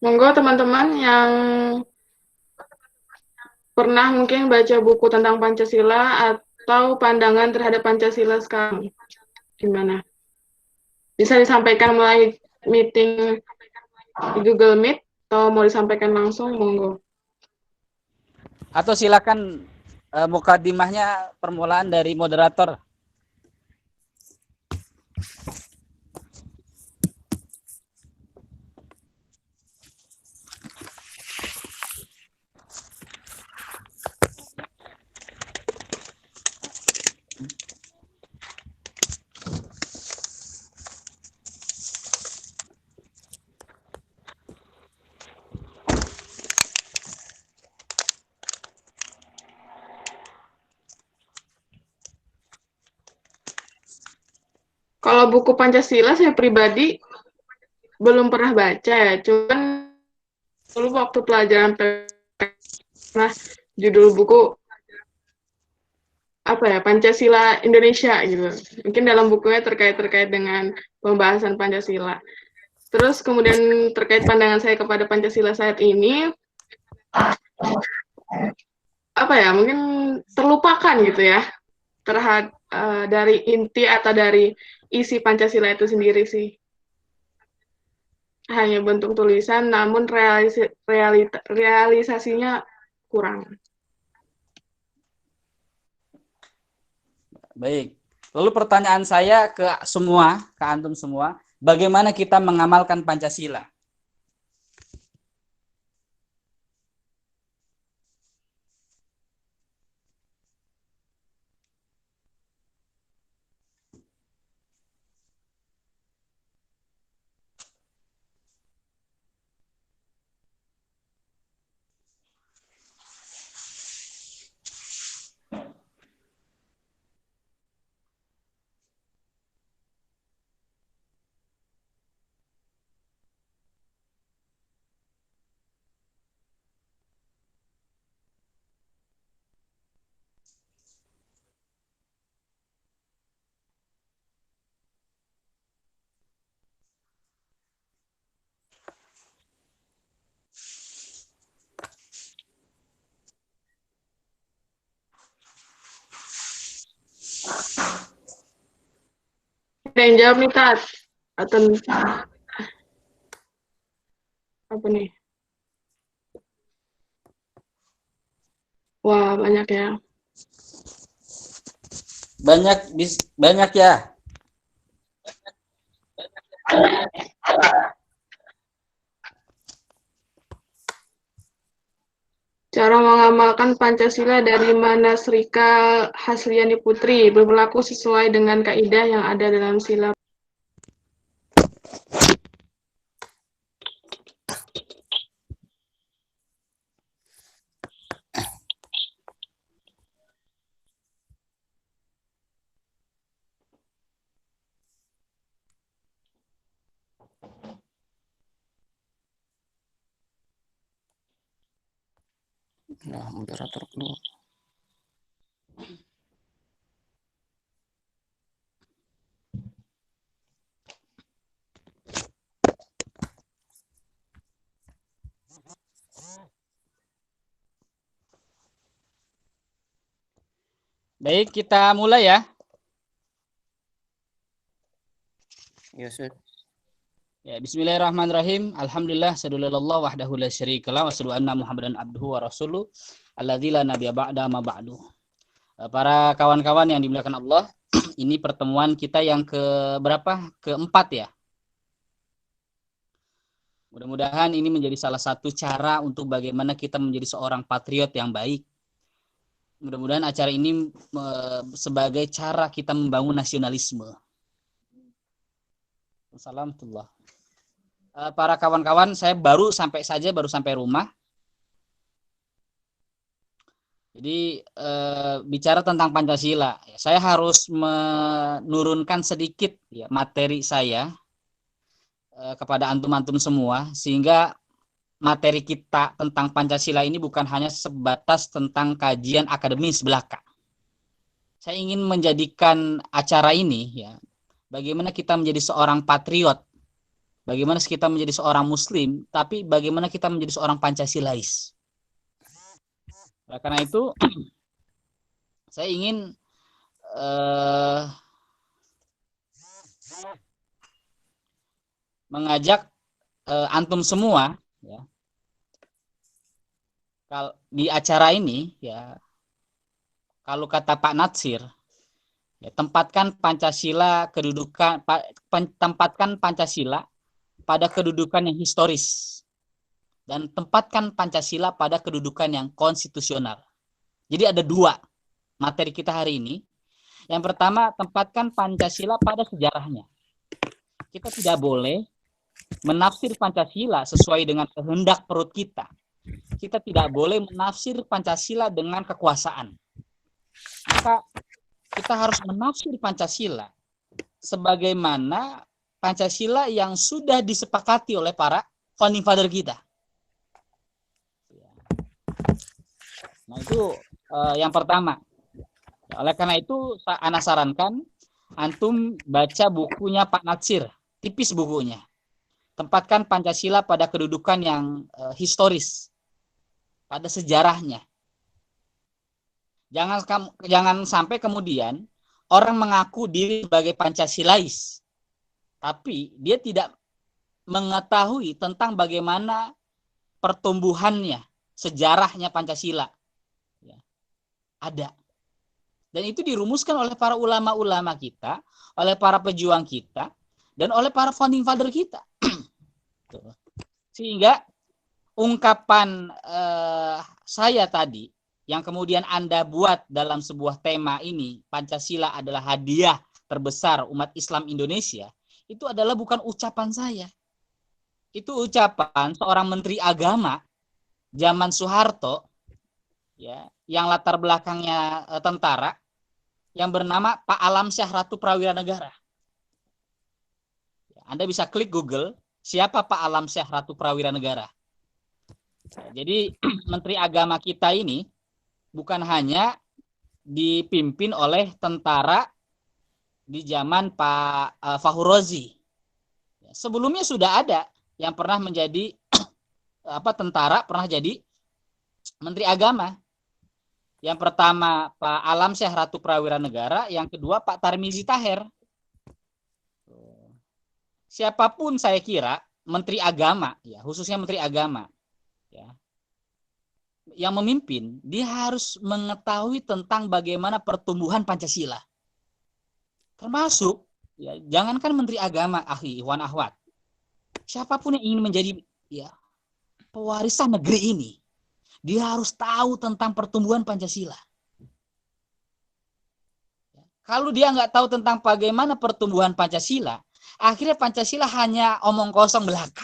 Monggo teman-teman yang pernah mungkin baca buku tentang Pancasila atau pandangan terhadap Pancasila sekarang, gimana? Bisa disampaikan melalui meeting di Google Meet atau mau disampaikan langsung, monggo. Atau silakan mukadimahnya permulaan dari moderator. Kalau buku Pancasila saya pribadi belum pernah baca ya, cuman dulu waktu pelajaran pernah judul buku apa ya, Pancasila Indonesia gitu. Mungkin dalam bukunya terkait dengan pembahasan Pancasila. Terus kemudian terkait pandangan saya kepada Pancasila saat ini, apa ya, mungkin terlupakan gitu ya terhadap dari inti atau dari isi Pancasila itu sendiri sih. Hanya bentuk tulisan, namun realisasinya kurang. Baik. Lalu pertanyaan saya ke semua, ke antum semua, bagaimana kita mengamalkan Pancasila? Ada yang jawab nih, Tat? Atau apa nih? Wah, banyak ya. Banyak ya. Cara mengamalkan Pancasila dari mana Srika Hasliani Putri berlaku sesuai dengan kaidah yang ada dalam sila. Nah, moderator keluar. Baik, kita mulai ya. Ya, Ustaz. Ya, bismillahirrahmanirrahim. Alhamdulillah, sadulillallah wahdahu la syarikalah wa sadu anna Muhammadan abduhu wa rasuluh alladzi la nabiyya ba'da ma ba'du. Para kawan-kawan yang dimuliakan Allah, ini pertemuan kita yang ke berapa? Keempat ya. Mudah-mudahan ini menjadi salah satu cara untuk bagaimana kita menjadi seorang patriot yang baik. Mudah-mudahan acara ini sebagai cara kita membangun nasionalisme. Assalamualaikum. Para kawan-kawan, saya baru sampai rumah. Jadi bicara tentang Pancasila, saya harus menurunkan sedikit ya, materi saya kepada antum-antum semua, sehingga materi kita tentang Pancasila ini bukan hanya sebatas tentang kajian akademis belaka. Saya ingin menjadikan acara ini ya, bagaimana kita menjadi seorang patriot bagaimana kita menjadi seorang muslim, tapi bagaimana kita menjadi seorang Pancasilais. Nah, karena itu saya ingin mengajak antum semua ya, kalau di acara ini ya, kalau kata Pak Natsir ya, tempatkan Pancasila pada kedudukan yang historis dan tempatkan Pancasila pada kedudukan yang konstitusional. Jadi ada dua materi kita hari ini. Yang pertama, tempatkan Pancasila pada sejarahnya. Kita tidak boleh menafsir Pancasila sesuai dengan kehendak perut kita. Kita tidak boleh menafsir Pancasila dengan kekuasaan. Maka kita harus menafsir Pancasila sebagaimana Pancasila yang sudah disepakati oleh para founding father kita. Nah, itu yang pertama. Oleh karena itu, Ana sarankan antum baca bukunya Pak Natsir, tipis bukunya. Tempatkan Pancasila pada kedudukan yang historis, pada sejarahnya. Jangan sampai kemudian orang mengaku diri sebagai Pancasilais, tapi dia tidak mengetahui tentang bagaimana pertumbuhannya, sejarahnya Pancasila. Ya, ada. Dan itu dirumuskan oleh para ulama-ulama kita, oleh para pejuang kita, dan oleh para founding father kita. Sehingga ungkapan saya tadi, yang kemudian Anda buat dalam sebuah tema ini, Pancasila adalah hadiah terbesar umat Islam Indonesia, itu adalah bukan ucapan saya. Itu ucapan seorang menteri agama zaman Soeharto, ya, yang latar belakangnya tentara, yang bernama Pak Alamsyah Ratu Prawira Negara. Anda bisa klik Google, siapa Pak Alamsyah Ratu Prawira Negara. Jadi Menteri Agama kita ini bukan hanya dipimpin oleh tentara di zaman Pak Fahru Razi. Sebelumnya sudah ada yang pernah menjadi tentara, pernah jadi Menteri Agama. Yang pertama Pak Alamsyah Ratu Prawira Negara, yang kedua Pak Tarmizi Taher. Siapapun saya kira Menteri Agama, ya khususnya Menteri Agama, ya, yang memimpin, dia harus mengetahui tentang bagaimana pertumbuhan Pancasila. Termasuk, ya, jangankan Menteri Agama, akhi, ikhwan akhwat, siapapun yang ingin menjadi ya pewarisan negeri ini, dia harus tahu tentang pertumbuhan Pancasila. Kalau dia nggak tahu tentang bagaimana pertumbuhan Pancasila, akhirnya Pancasila hanya omong kosong belaka.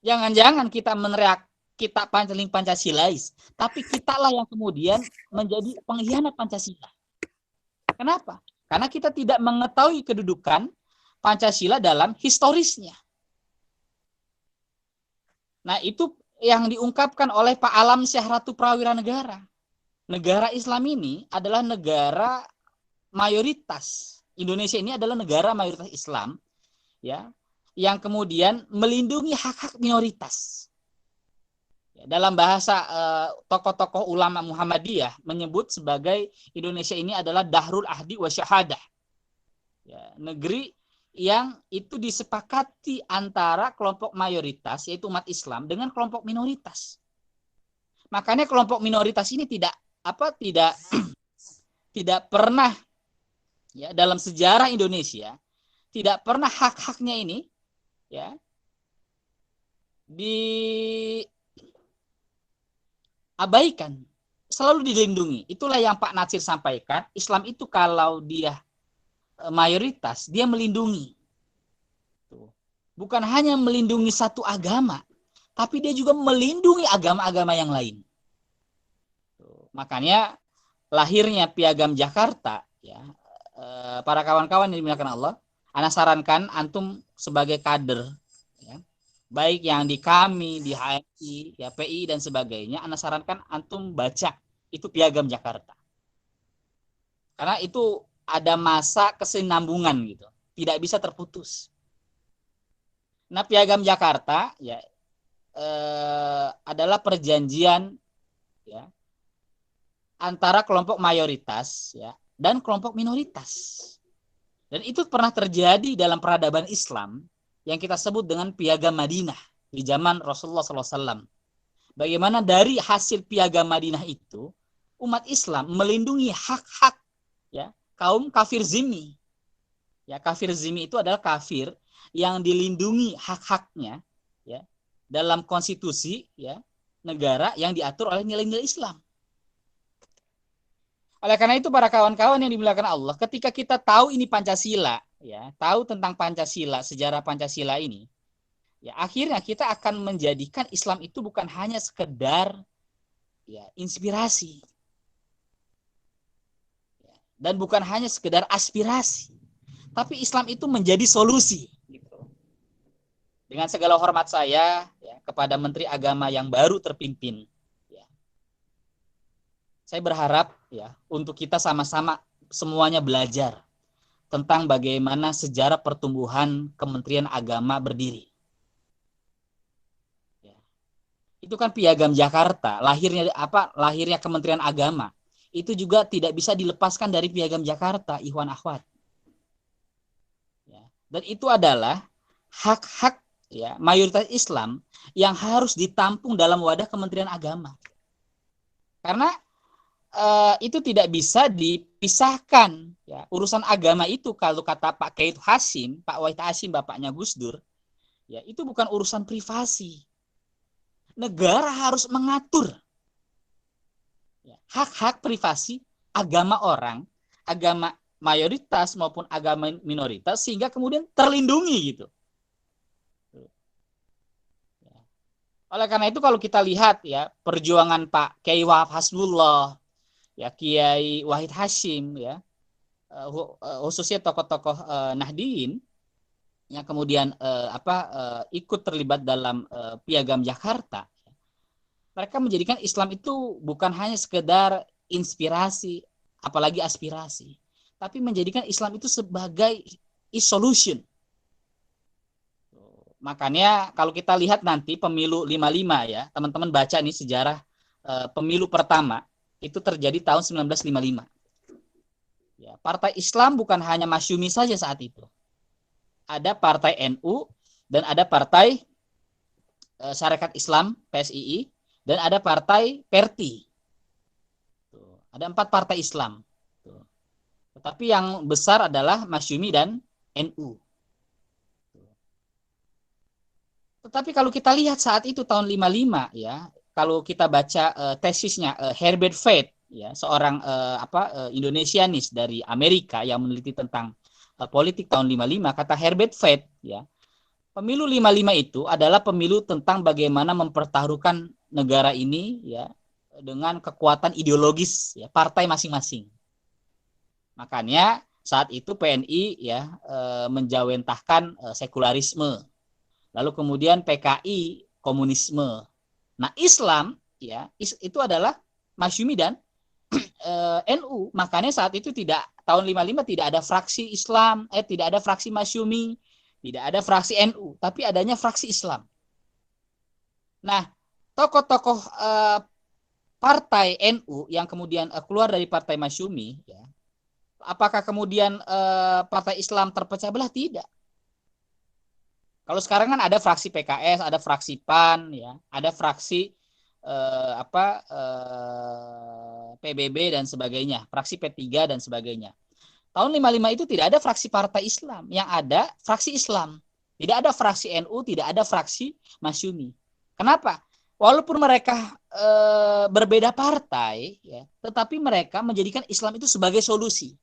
Jangan-jangan kita meneriak kita Pancasilais, tapi kitalah yang kemudian menjadi pengkhianat Pancasila. Kenapa? Karena kita tidak mengetahui kedudukan Pancasila dalam historisnya. Nah, itu yang diungkapkan oleh Pak Alamsyah Ratu Prawira Negara. Negara Islam ini adalah negara mayoritas. Indonesia ini adalah negara mayoritas Islam, ya, yang kemudian melindungi hak-hak minoritas. Dalam bahasa tokoh-tokoh ulama Muhammadiyah menyebut sebagai Indonesia ini adalah Dahrul Ahdi wa Syahadah. Ya, negeri yang itu disepakati antara kelompok mayoritas yaitu umat Islam dengan kelompok minoritas. Makanya kelompok minoritas ini tidak pernah, ya, dalam sejarah Indonesia tidak pernah hak-haknya ini, ya, diabaikan, selalu dilindungi. Itulah yang Pak Natsir sampaikan. Islam itu kalau dia mayoritas, dia melindungi. Bukan hanya melindungi satu agama, tapi dia juga melindungi agama-agama yang lain. Makanya lahirnya Piagam Jakarta, ya, para kawan-kawan yang dimuliakan Allah, ana sarankan antum sebagai kader, ya, baik yang di kami, di HMI, ya, PI dan sebagainya, ana sarankan antum baca itu Piagam Jakarta. Karena itu ada masa kesinambungan gitu tidak bisa terputus. Nah, Piagam Jakarta ya adalah perjanjian ya antara kelompok mayoritas ya dan kelompok minoritas. Dan itu pernah terjadi dalam peradaban Islam yang kita sebut dengan Piagam Madinah di zaman Rasulullah SAW. Bagaimana dari hasil Piagam Madinah itu umat Islam melindungi hak-hak ya kaum kafir zimmi. Ya, kafir zimmi itu adalah kafir yang dilindungi hak-haknya ya dalam konstitusi ya negara yang diatur oleh nilai-nilai Islam. Oleh karena itu para kawan-kawan yang dimuliakan Allah, ketika kita tahu ini Pancasila, ya, tahu tentang Pancasila, sejarah Pancasila ini, ya akhirnya kita akan menjadikan Islam itu bukan hanya sekedar ya inspirasi. Ya, dan bukan hanya sekedar aspirasi. Tapi Islam itu menjadi solusi. Gitu. Dengan segala hormat saya ya, kepada Menteri Agama yang baru terpimpin, saya berharap ya untuk kita sama-sama semuanya belajar tentang bagaimana sejarah pertumbuhan Kementerian Agama berdiri. Ya. Itu kan Piagam Jakarta, lahirnya Kementerian Agama. Itu juga tidak bisa dilepaskan dari Piagam Jakarta, ikhwan akhwat. Ya. Dan itu adalah hak-hak ya mayoritas Islam yang harus ditampung dalam wadah Kementerian Agama. Karena itu tidak bisa dipisahkan ya. Urusan agama itu kalau kata Pak Kiai Hasim, Pak Wahid Hasim bapaknya Gus Dur, ya itu bukan urusan privasi. Negara harus mengatur ya, hak-hak privasi agama orang, agama mayoritas maupun agama minoritas sehingga kemudian terlindungi gitu. Oleh karena itu kalau kita lihat ya perjuangan Pak Kiai Wahab Hasbullah, ya Kiai Wahid Hasyim ya khususnya tokoh-tokoh Nahdliyin yang kemudian ikut terlibat dalam Piagam Jakarta. Mereka menjadikan Islam itu bukan hanya sekedar inspirasi apalagi aspirasi, tapi menjadikan Islam itu sebagai solution. Makanya kalau kita lihat nanti pemilu 55 ya, teman-teman baca nih sejarah pemilu pertama itu terjadi tahun 1955. Ya, Partai Islam bukan hanya Masyumi saja saat itu. Ada Partai NU dan ada Partai Syarikat Islam PSII dan ada Partai Perti. Tuh, ada 4 partai Islam. Tuh. Tetapi yang besar adalah Masyumi dan NU. Tetapi kalau kita lihat saat itu tahun 55 ya, kalau kita baca tesisnya Herbert Feit ya, seorang Indonesianis dari Amerika yang meneliti tentang politik tahun 55, kata Herbert Feit ya, pemilu 55 itu adalah pemilu tentang bagaimana mempertaruhkan negara ini ya dengan kekuatan ideologis ya partai masing-masing. Makanya saat itu PNI ya menjawentahkan sekularisme. Lalu kemudian PKI komunisme. Nah, Islam ya itu adalah Masyumi dan NU. Makanya saat itu tahun 55 tidak ada fraksi Islam, tidak ada fraksi Masyumi, tidak ada fraksi NU, tapi adanya fraksi Islam. Nah, tokoh-tokoh partai NU yang kemudian keluar dari partai Masyumi ya, apakah kemudian partai Islam terpecah belah? Tidak. Kalau sekarang kan ada fraksi PKS, ada fraksi PAN, ya, ada fraksi PBB dan sebagainya, fraksi P3 dan sebagainya. Tahun 55 itu tidak ada fraksi partai Islam, yang ada fraksi Islam. Tidak ada fraksi NU, tidak ada fraksi Masyumi. Kenapa? Walaupun mereka berbeda partai, ya, tetapi mereka menjadikan Islam itu sebagai solusi.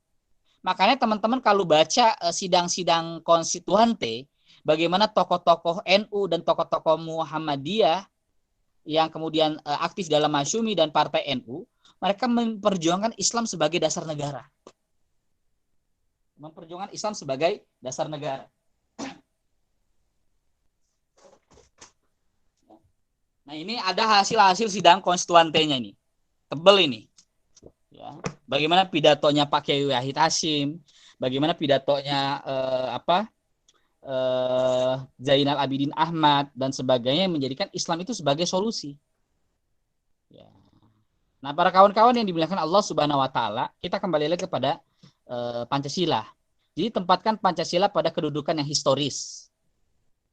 Makanya teman-teman kalau baca sidang-sidang konstituante, bagaimana tokoh-tokoh NU dan tokoh-tokoh Muhammadiyah yang kemudian aktif dalam Masyumi dan partai NU, mereka memperjuangkan Islam sebagai dasar negara. Memperjuangkan Islam sebagai dasar negara. Nah, ini ada hasil-hasil sidang konstituantenya ini. Tebel ini. Ya. Bagaimana pidatonya Pak Kiai Wahid Hasyim, bagaimana pidatonya Zainal Abidin Ahmad dan sebagainya yang menjadikan Islam itu sebagai solusi. Ya. Nah, para kawan-kawan yang dimuliakan Allah Subhanahu wa taala, kita kembali lagi kepada Pancasila. Jadi tempatkan Pancasila pada kedudukan yang historis.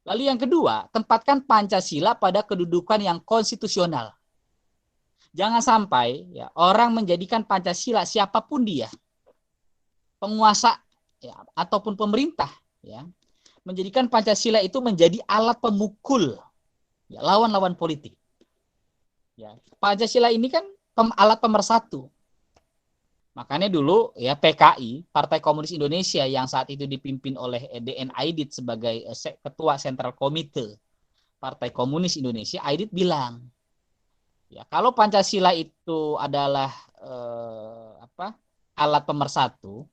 Lalu yang kedua, tempatkan Pancasila pada kedudukan yang konstitusional. Jangan sampai ya, orang menjadikan Pancasila siapapun dia, penguasa ya, ataupun pemerintah, ya, menjadikan Pancasila itu menjadi alat pemukul ya, lawan-lawan politik. Ya, Pancasila ini kan alat pemersatu. Makanya dulu ya PKI, Partai Komunis Indonesia yang saat itu dipimpin oleh DN Aidit sebagai ketua Sentral Komite Partai Komunis Indonesia, Aidit bilang, ya kalau Pancasila itu adalah alat pemersatu,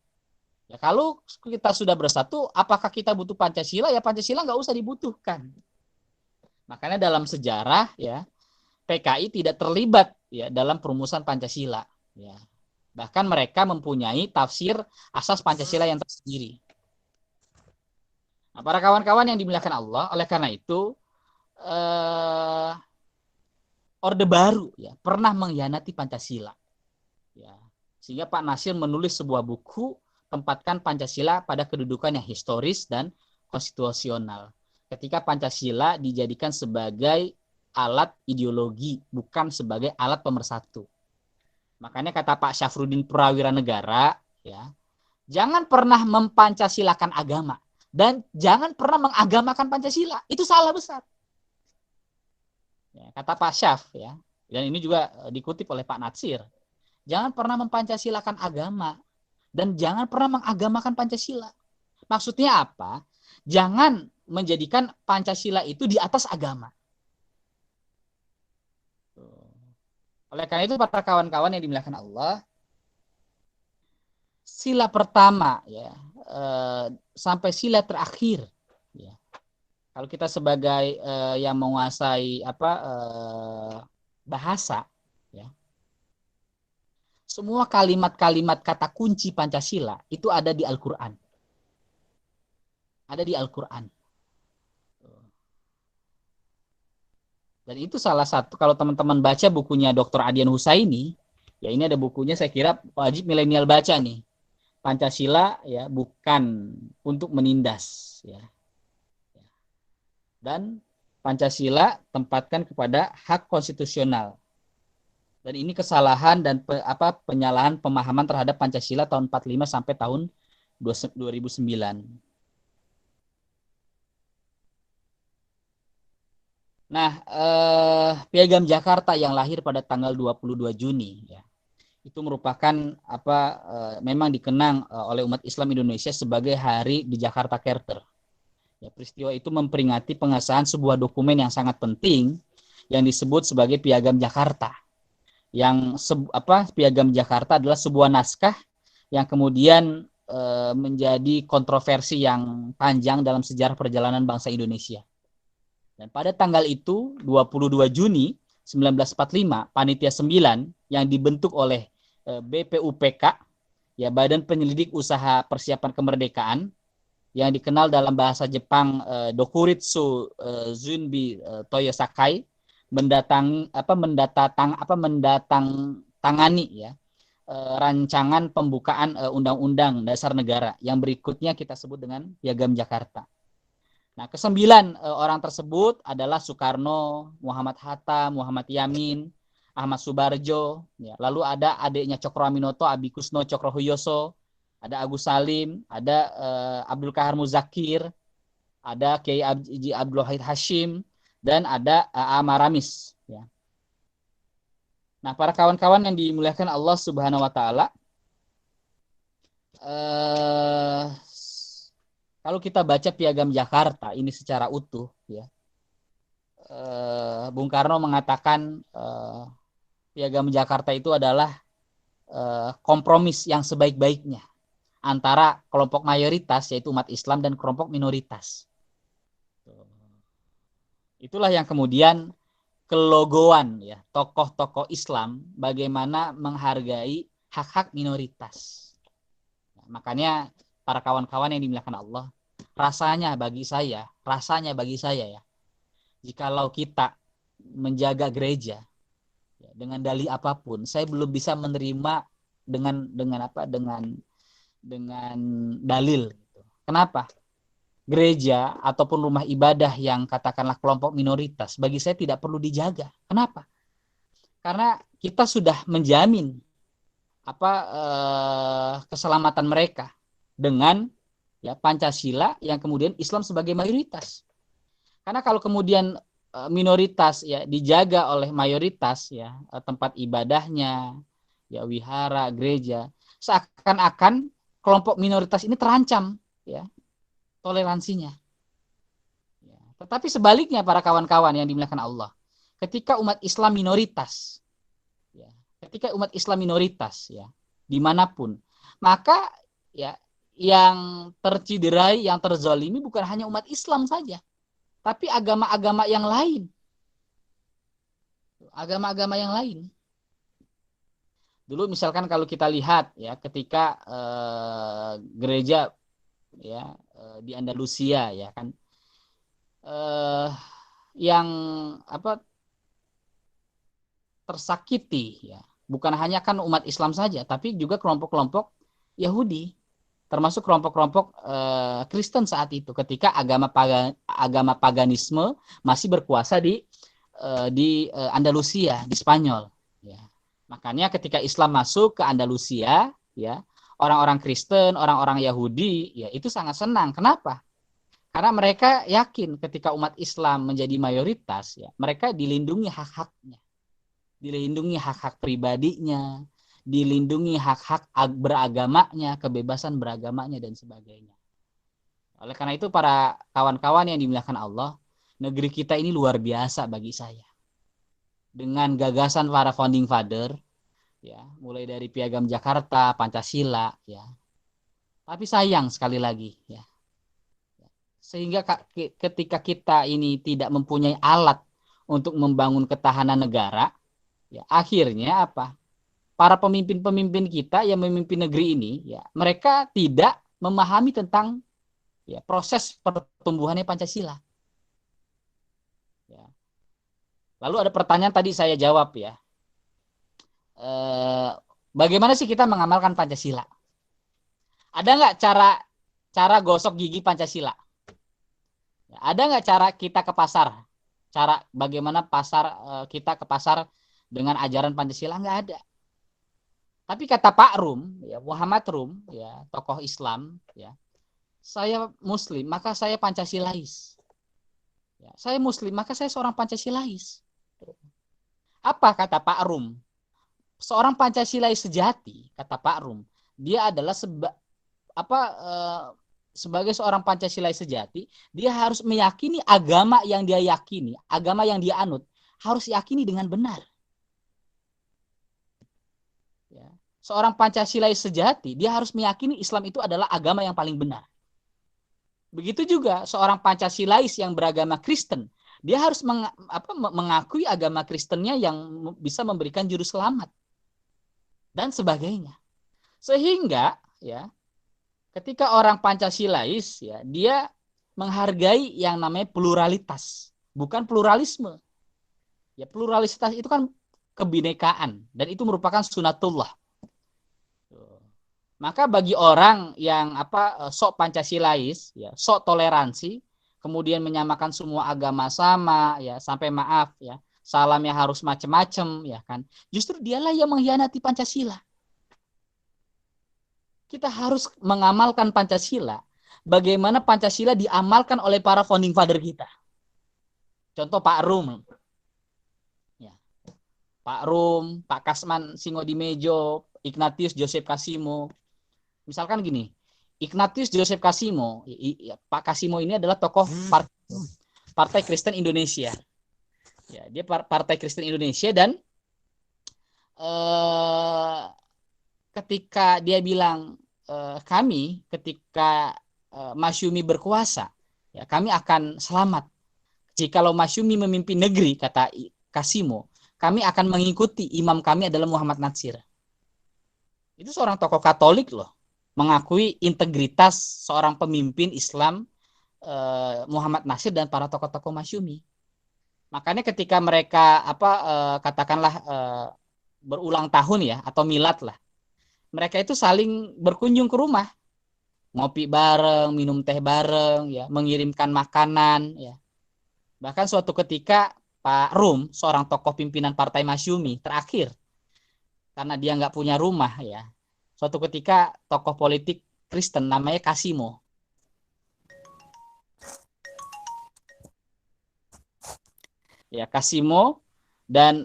ya kalau kita sudah bersatu, apakah kita butuh Pancasila? Ya Pancasila nggak usah dibutuhkan. Makanya dalam sejarah ya PKI tidak terlibat ya dalam perumusan Pancasila. Ya. Bahkan mereka mempunyai tafsir asas Pancasila yang tersendiri. Nah, para kawan-kawan yang dimuliakan Allah, oleh karena itu Orde Baru ya pernah mengkhianati Pancasila. Ya. Sehingga Pak Nasir menulis sebuah buku, tempatkan Pancasila pada kedudukan yang historis dan konstitusional. Ketika Pancasila dijadikan sebagai alat ideologi, bukan sebagai alat pemersatu. Makanya kata Pak Syafruddin Prawira Negara, ya, jangan pernah mempancasilakan agama dan jangan pernah mengagamakan Pancasila. Itu salah besar. Ya, kata Pak Syaf, ya, dan ini juga dikutip oleh Pak Natsir. Jangan pernah mempancasilakan agama dan jangan pernah mengagamakan Pancasila. Maksudnya apa? Jangan menjadikan Pancasila itu di atas agama. Oleh karena itu para kawan-kawan yang dimuliakan Allah, sila pertama ya sampai sila terakhir ya. Kalau kita sebagai yang menguasai bahasa ya. Semua kalimat-kalimat kata kunci Pancasila itu ada di Al-Qur'an. Ada di Al-Qur'an. Dan itu salah satu, kalau teman-teman baca bukunya Dr. Adian Husaini, ya ini ada bukunya saya kira wajib milenial baca nih. Pancasila ya bukan untuk menindas ya. Dan Pancasila tempatkan kepada hak konstitusional. Dan ini kesalahan dan penyalahan pemahaman terhadap Pancasila tahun 45 sampai tahun 2009. Nah, Piagam Jakarta yang lahir pada tanggal 22 Juni ya. Itu merupakan memang dikenang oleh umat Islam Indonesia sebagai Hari di Jakarta Carter. Ya, peristiwa itu memperingati pengesahan sebuah dokumen yang sangat penting yang disebut sebagai Piagam Jakarta. Yang Piagam Jakarta adalah sebuah naskah yang kemudian menjadi kontroversi yang panjang dalam sejarah perjalanan bangsa Indonesia. Dan pada tanggal itu, 22 Juni 1945, Panitia 9 yang dibentuk oleh BPUPK, ya Badan Penyelidik Usaha Persiapan Kemerdekaan, yang dikenal dalam bahasa Jepang Dokuritsu Zunbi Toyosakai, mendatangani ya rancangan pembukaan Undang-Undang Dasar Negara yang berikutnya kita sebut dengan Piagam Jakarta. Nah, ke-9 orang tersebut adalah Soekarno, Muhammad Hatta, Muhammad Yamin, Ahmad Subarjo. Ya, lalu ada adiknya Cokro Aminoto, Abi Kusno Cokrohuyoso, ada Agus Salim, ada Abdul Kahar Muzakir, ada Kiai Abdul Wahid Hashim, dan ada Amaramis. Ya. Nah, para kawan-kawan yang dimuliakan Allah Subhanahu Wa Taala, kalau kita baca Piagam Jakarta ini secara utuh, ya, Bung Karno mengatakan Piagam Jakarta itu adalah kompromis yang sebaik-baiknya antara kelompok mayoritas yaitu umat Islam dan kelompok minoritas. Itulah yang kemudian kelogoan ya tokoh-tokoh Islam bagaimana menghargai hak-hak minoritas. Nah, makanya para kawan-kawan yang dimuliakan Allah, rasanya bagi saya ya, jikalau kita menjaga gereja ya, dengan dalih apapun, saya belum bisa menerima dengan dalil. Kenapa? Gereja ataupun rumah ibadah yang katakanlah kelompok minoritas, bagi saya tidak perlu dijaga. Kenapa? Karena kita sudah menjamin keselamatan mereka dengan ya Pancasila yang kemudian Islam sebagai mayoritas. Karena kalau kemudian minoritas ya dijaga oleh mayoritas ya, tempat ibadahnya ya, wihara, gereja, seakan-akan kelompok minoritas ini terancam ya toleransinya. Ya. Tetapi sebaliknya para kawan-kawan yang dimuliakan Allah, ketika umat Islam minoritas ya dimanapun, maka ya yang terciderai, yang terzalimi bukan hanya umat Islam saja, tapi agama-agama yang lain. Dulu misalkan kalau kita lihat ya ketika gereja ya di Andalusia ya kan, yang tersakiti ya bukan hanya kan umat Islam saja, tapi juga kelompok-kelompok Yahudi, termasuk kelompok-kelompok Kristen saat itu, ketika agama paganisme masih berkuasa di Andalusia, di Spanyol. Ya. Makanya ketika Islam masuk ke Andalusia, ya orang-orang Kristen, orang-orang Yahudi, ya itu sangat senang. Kenapa? Karena mereka yakin ketika umat Islam menjadi mayoritas, ya mereka dilindungi hak-haknya, dilindungi hak-hak pribadinya, dilindungi hak-hak beragamanya, kebebasan beragamanya dan sebagainya. Oleh karena itu para kawan-kawan yang dimuliakan Allah, negeri kita ini luar biasa bagi saya. Dengan gagasan para founding father, ya, mulai dari Piagam Jakarta, Pancasila, ya. Tapi sayang sekali lagi, ya. Sehingga ketika kita ini tidak mempunyai alat untuk membangun ketahanan negara, ya, akhirnya apa? Para pemimpin-pemimpin kita yang memimpin negeri ini, ya, mereka tidak memahami tentang ya proses pertumbuhannya Pancasila. Ya. Lalu ada pertanyaan tadi saya jawab ya. Bagaimana sih kita mengamalkan Pancasila? Ada nggak cara gosok gigi Pancasila? Ada nggak cara kita ke pasar? Cara bagaimana kita ke pasar dengan ajaran Pancasila? Nggak ada. Tapi kata Pak Rum, ya Muhammad Rum, ya tokoh Islam, ya saya Muslim maka saya Pancasilais. Ya, saya Muslim maka saya seorang Pancasilais. Apa kata Pak Rum? Seorang Pancasilais sejati, kata Pak Rum, dia adalah sebagai seorang Pancasilais sejati, dia harus meyakini agama yang dia yakini, agama yang dia anut, harus yakini dengan benar. Ya. Seorang Pancasilais sejati, dia harus meyakini Islam itu adalah agama yang paling benar. Begitu juga seorang Pancasilais yang beragama Kristen, dia harus mengakui agama Kristennya yang bisa memberikan juru selamat dan sebagainya. Sehingga ya ketika orang Pancasilais ya dia menghargai yang namanya pluralitas, bukan pluralisme. Ya pluralitas itu kan kebinekaan dan itu merupakan sunatullah. Maka bagi orang yang sok Pancasilais, ya sok toleransi, kemudian menyamakan semua agama sama, ya sampai maaf ya salamnya harus macam-macam, ya kan? Justru dialah yang mengkhianati Pancasila. Kita harus mengamalkan Pancasila. Bagaimana Pancasila diamalkan oleh para founding father kita. Contoh Pak Rum. Ya. Pak Rum, Pak Kasman Singodimejo, Ignatius Joseph Kasimo. Misalkan gini, Ignatius Joseph Kasimo, Pak Kasimo ini adalah tokoh Partai Kristen Indonesia. Ya, dia Partai Kristen Indonesia dan ketika dia bilang kami ketika Masyumi berkuasa, ya kami akan selamat. Jikalau Masyumi memimpin negeri, kata Kasimo, kami akan mengikuti imam kami adalah Muhammad Natsir. Itu seorang tokoh Katolik loh. mengakui integritas seorang pemimpin Islam Muhammad Nasir dan para tokoh-tokoh Masyumi. Makanya ketika mereka katakanlah berulang tahun ya atau milad lah, mereka itu saling berkunjung ke rumah, ngopi bareng, minum teh bareng, ya, mengirimkan makanan, ya. Bahkan suatu ketika Pak Rum, seorang tokoh pimpinan Partai Masyumi terakhir, karena dia nggak punya rumah, ya, suatu ketika tokoh politik Kristen namanya Kasimo, ya, Kasimo, dan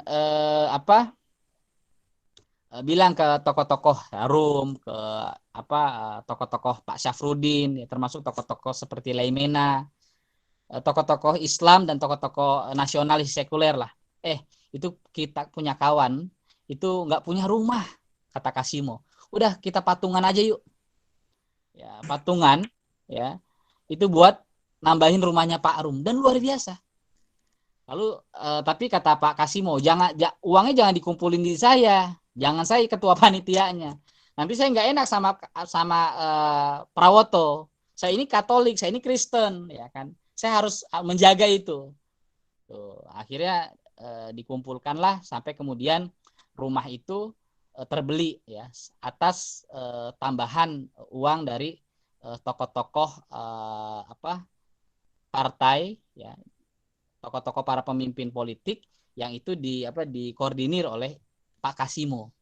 bilang ke tokoh-tokoh Rum, ke tokoh-tokoh Pak Syafruddin, ya, termasuk tokoh-tokoh seperti Laimena, tokoh-tokoh Islam dan tokoh-tokoh nasionalis sekuler lah. Itu kita punya kawan, itu nggak punya rumah, kata Kasimo. Udah kita patungan aja yuk. Ya, patungan, ya, itu buat nambahin rumahnya Pak Rum, dan luar biasa. Lalu tapi kata Pak Kasimo, uangnya jangan dikumpulin di saya, jangan saya ketua panitianya. Nanti saya nggak enak sama Prawoto. Saya ini Katolik, saya ini Kristen, ya kan. Saya harus menjaga itu. Tuh, akhirnya dikumpulkanlah sampai kemudian rumah itu terbeli ya atas tambahan uang dari tokoh-tokoh partai ya, tokoh-tokoh para pemimpin politik yang itu dikoordinir oleh Pak Kasimo.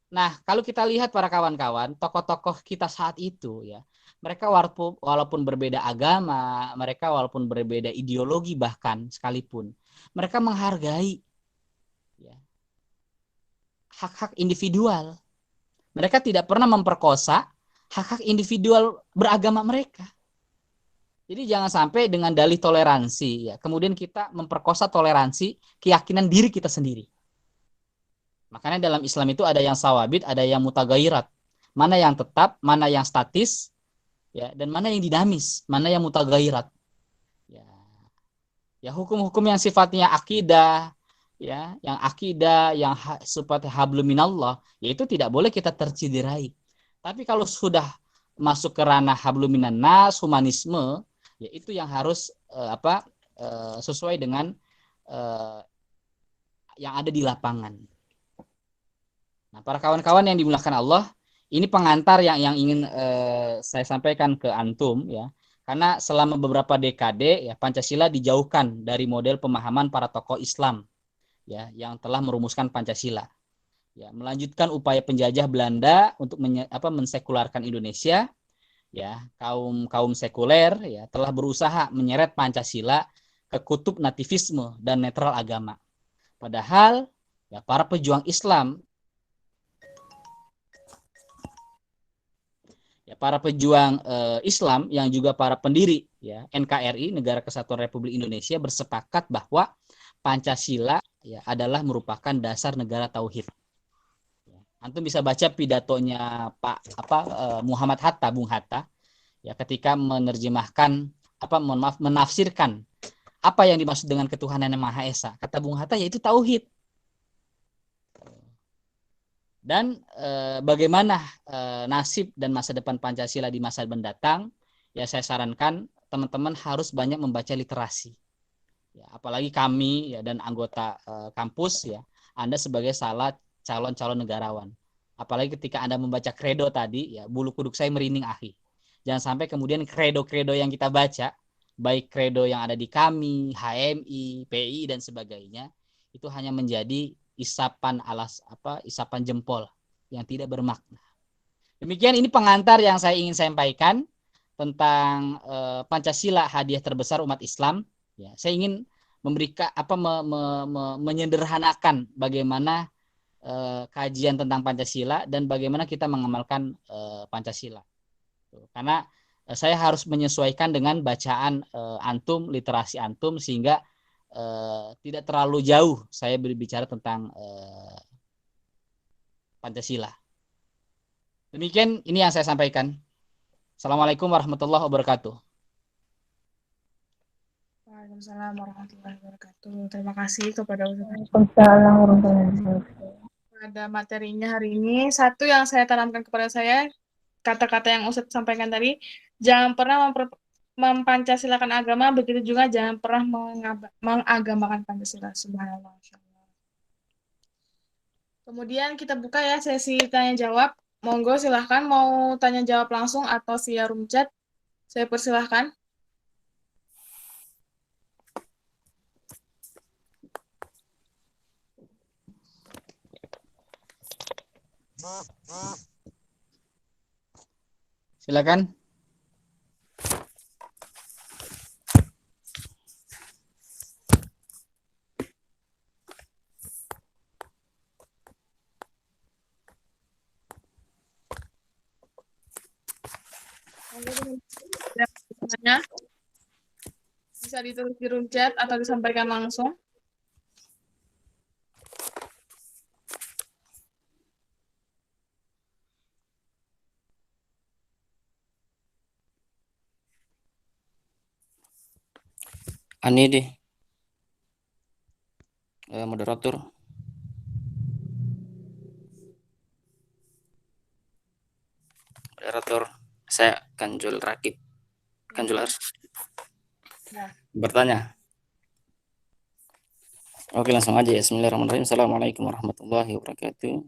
Nah, kalau kita lihat para kawan-kawan, tokoh-tokoh kita saat itu ya, mereka walaupun berbeda agama, mereka walaupun berbeda ideologi bahkan sekalipun, mereka menghargai ya, hak-hak individual. Mereka tidak pernah memperkosa hak-hak individual beragama mereka. Jadi jangan sampai dengan dalih toleransi ya, kemudian kita memperkosa toleransi keyakinan diri kita sendiri. Makanya dalam Islam itu ada yang sawabit, ada yang mutagairat. Mana yang tetap, mana yang statis, ya, dan mana yang dinamis, mana yang mutagairat. Ya, hukum-hukum yang sifatnya akidah, ya, yang seperti hablum minallah, yaitu tidak boleh kita tercederai. Tapi kalau sudah masuk ke ranah hablum minannas, humanisme, ya itu yang harus sesuai dengan yang ada di lapangan. Nah, para kawan-kawan yang dimuliakan Allah, ini pengantar yang ingin saya sampaikan ke antum ya. Karena selama beberapa dekade ya Pancasila dijauhkan dari model pemahaman para tokoh Islam ya yang telah merumuskan Pancasila. Ya, melanjutkan upaya penjajah Belanda untuk mensekularkan Indonesia ya, kaum sekuler ya telah berusaha menyeret Pancasila ke kutub nativisme dan netral agama. Padahal ya para pejuang Islam para pejuang Islam yang juga para pendiri ya NKRI Negara Kesatuan Republik Indonesia bersepakat bahwa Pancasila ya adalah merupakan dasar negara tauhid. Ya, antum bisa baca pidatonya Pak Muhammad Hatta, Bung Hatta ya ketika menerjemahkan menafsirkan apa yang dimaksud dengan ketuhanan yang Maha Esa. Kata Bung Hatta yaitu tauhid. Dan bagaimana nasib dan masa depan Pancasila di masa mendatang, ya saya sarankan teman-teman harus banyak membaca literasi. Ya, apalagi kami ya dan anggota kampus ya, Anda sebagai salah calon-calon negarawan. Apalagi ketika Anda membaca kredo tadi, ya bulu kuduk saya merinding akhi. Jangan sampai kemudian kredo-kredo yang kita baca, baik kredo yang ada di kami, HMI, PI dan sebagainya, itu hanya menjadi isapan isapan jempol yang tidak bermakna. Demikian ini pengantar yang saya ingin sampaikan tentang Pancasila hadiah terbesar umat Islam. Ya, saya ingin memberikan menyederhanakan bagaimana kajian tentang Pancasila dan bagaimana kita mengamalkan Pancasila. Karena saya harus menyesuaikan dengan bacaan antum, literasi antum sehingga tidak terlalu jauh saya berbicara tentang Pancasila. Demikian ini yang saya sampaikan. Assalamualaikum warahmatullahi wabarakatuh. Waalaikumsalam warahmatullahi wabarakatuh. Terima kasih kepada Waalaikumsalam warahmatullahi wabarakatuh. pada materinya hari ini. Satu yang saya tanamkan kepada saya, kata-kata yang Ustadz sampaikan tadi, jangan pernah mempancasilakan agama, begitu juga jangan pernah mengagamakan Pancasila. Subhanallah. Kemudian kita buka ya sesi tanya jawab. Monggo silahkan mau tanya jawab langsung atau via room chat. Saya persilahkan. Silakan. Bisa ditulis di room chat atau disampaikan langsung. Ani deh, moderator. Moderator, saya Kanjul Rakib. Kanjul harus bertanya. Oke, langsung aja ya. Bismillahirrahmanirrahim. Assalamualaikum warahmatullahi wabarakatuh.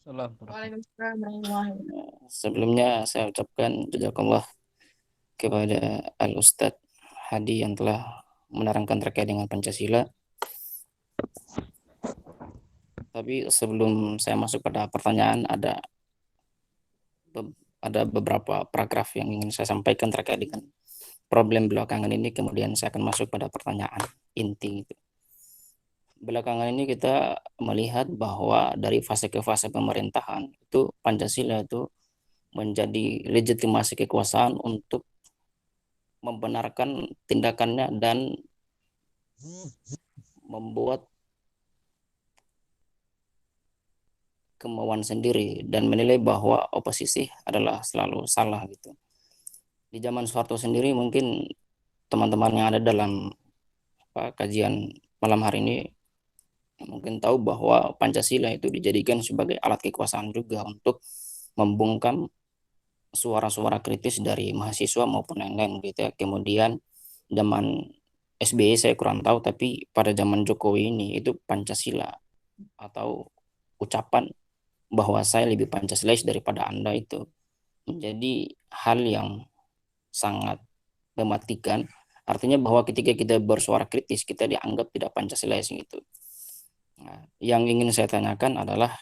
Waalaikumsalam warahmatullahi wabarakatuh. Sebelumnya saya ucapkan jazakallah kepada Al-Ustadz Hadi yang telah menerangkan terkait dengan Pancasila. Tapi sebelum saya masuk pada pertanyaan, ada beberapa paragraf yang ingin saya sampaikan terkait dengan problem belakangan ini. Kemudian saya akan masuk pada pertanyaan inti. Belakangan ini kita melihat bahwa dari fase ke fase pemerintahan itu Pancasila itu menjadi legitimasi kekuasaan untuk membenarkan tindakannya dan membuat kemauan sendiri dan menilai bahwa oposisi adalah selalu salah gitu. Di zaman Soeharto sendiri mungkin teman-teman yang ada dalam kajian malam hari ini mungkin tahu bahwa Pancasila itu dijadikan sebagai alat kekuasaan juga untuk membungkam suara-suara kritis dari mahasiswa maupun lain-lain gitu ya. Kemudian zaman SBY saya kurang tahu, tapi pada zaman Jokowi ini itu Pancasila atau ucapan bahwa saya lebih Pancasilais daripada Anda itu menjadi hal yang sangat mematikan. Artinya bahwa ketika kita bersuara kritis kita dianggap tidak Pancasilais gitu. Nah, yang ingin saya tanyakan adalah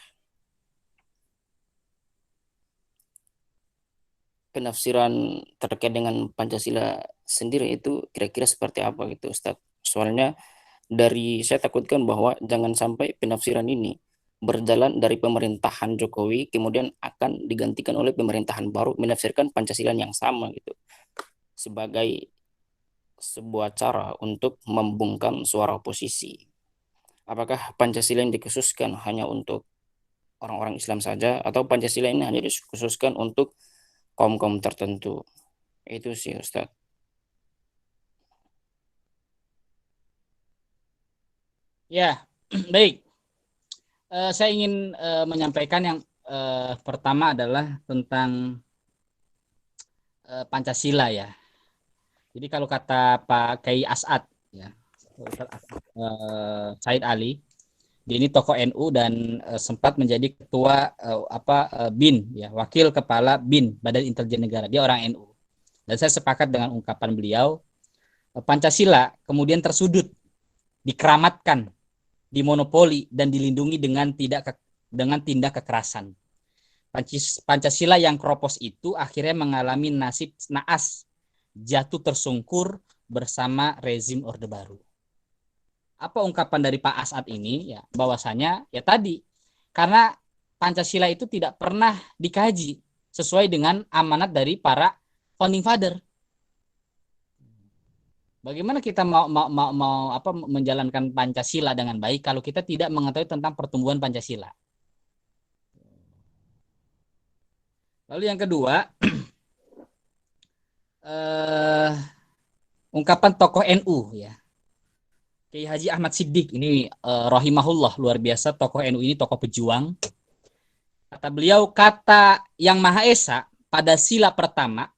penafsiran terkait dengan Pancasila sendiri itu kira-kira seperti apa gitu Ustadz. Soalnya saya takutkan bahwa jangan sampai penafsiran ini berjalan dari pemerintahan Jokowi kemudian akan digantikan oleh pemerintahan baru menafsirkan Pancasila yang sama gitu sebagai sebuah cara untuk membungkam suara oposisi. Apakah Pancasila yang dikhususkan hanya untuk orang-orang Islam saja atau Pancasila ini hanya dikhususkan untuk kaum-kaum tertentu? Itu sih Ustadz. Ya, baik. Saya ingin menyampaikan yang pertama adalah tentang Pancasila ya. Jadi kalau kata Pak Kiai As'ad ya, Said Ali, dia ini tokoh NU dan sempat menjadi ketua BIN ya, wakil kepala BIN Badan Intelijen Negara. Dia orang NU. Dan saya sepakat dengan ungkapan beliau, Pancasila kemudian tersudut, dikeramatkan, dimonopoli dan dilindungi dengan tindak kekerasan. Pancasila yang keropos itu akhirnya mengalami nasib naas, jatuh tersungkur bersama rezim Orde Baru. Apa ungkapan dari Pak As'ad ini? Ya, bahwasanya ya tadi, karena Pancasila itu tidak pernah dikaji sesuai dengan amanat dari para founding father. Bagaimana kita mau menjalankan Pancasila dengan baik kalau kita tidak mengetahui tentang pertumbuhan Pancasila? Lalu yang kedua, ungkapan tokoh NU ya, Kiai Haji Ahmad Siddiq ini rahimahullah, luar biasa tokoh NU ini, tokoh pejuang. Kata beliau, kata Yang Maha Esa pada sila pertama,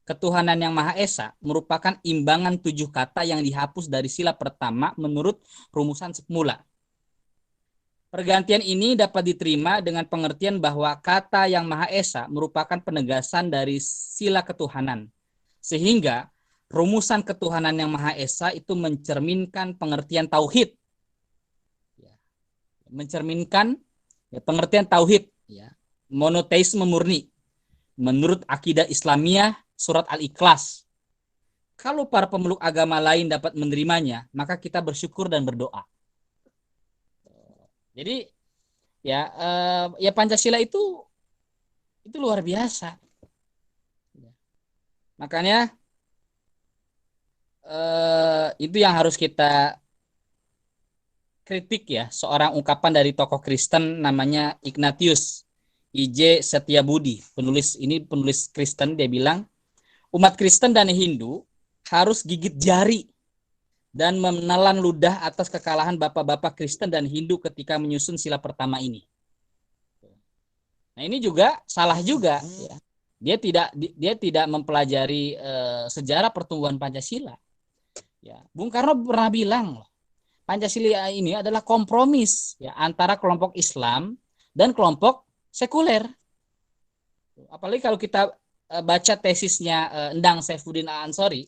ketuhanan yang Maha Esa merupakan imbangan 7 kata yang dihapus dari sila pertama menurut rumusan semula. Pergantian ini dapat diterima dengan pengertian bahwa kata yang Maha Esa merupakan penegasan dari sila ketuhanan. Sehingga rumusan ketuhanan yang Maha Esa itu mencerminkan pengertian tauhid. Mencerminkan pengertian tauhid, monoteisme murni. Menurut akidah Islamiyah surat Al-Ikhlas. Kalau para pemeluk agama lain dapat menerimanya, maka kita bersyukur dan berdoa. Jadi ya Pancasila itu luar biasa. Makanya itu yang harus kita kritik ya, seorang ungkapan dari tokoh Kristen namanya Ignatius I.J. Setiabudi. Penulis Kristen, dia bilang, umat Kristen dan Hindu harus gigit jari dan menelan ludah atas kekalahan bapak-bapak Kristen dan Hindu ketika menyusun sila pertama ini. Nah, ini juga salah juga ya. Dia tidak mempelajari sejarah pertumbuhan Pancasila. Ya, Bung Karno pernah bilang loh, Pancasila ini adalah kompromis ya antara kelompok Islam dan kelompok sekuler. Apalagi kalau kita baca tesisnya Endang Saifuddin Ansori,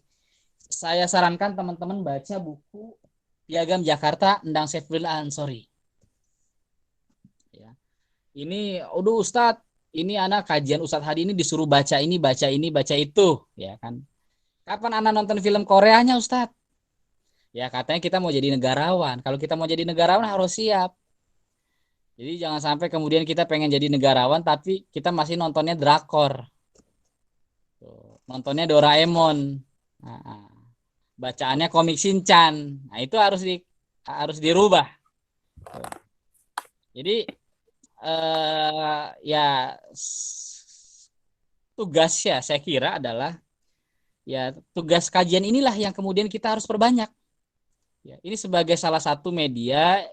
saya sarankan teman-teman baca buku Piagam Jakarta Endang Saifuddin Ansori. Ya. Ini, aduh Ustadz, ini anak kajian Ustadz Hadi ini disuruh baca ini, baca itu, ya kan? Kapan anak nonton film Koreanya Ustadz? Ya katanya kita mau jadi negarawan. Kalau kita mau jadi negarawan harus siap. Jadi jangan sampai kemudian kita pengen jadi negarawan tapi kita masih nontonnya drakor. Nontonnya Doraemon. Nah, bacaannya komik Shinchan. Nah, itu harus dirubah. Jadi ya tugasnya saya kira adalah ya tugas kajian inilah yang kemudian kita harus perbanyak. Ya, ini sebagai salah satu media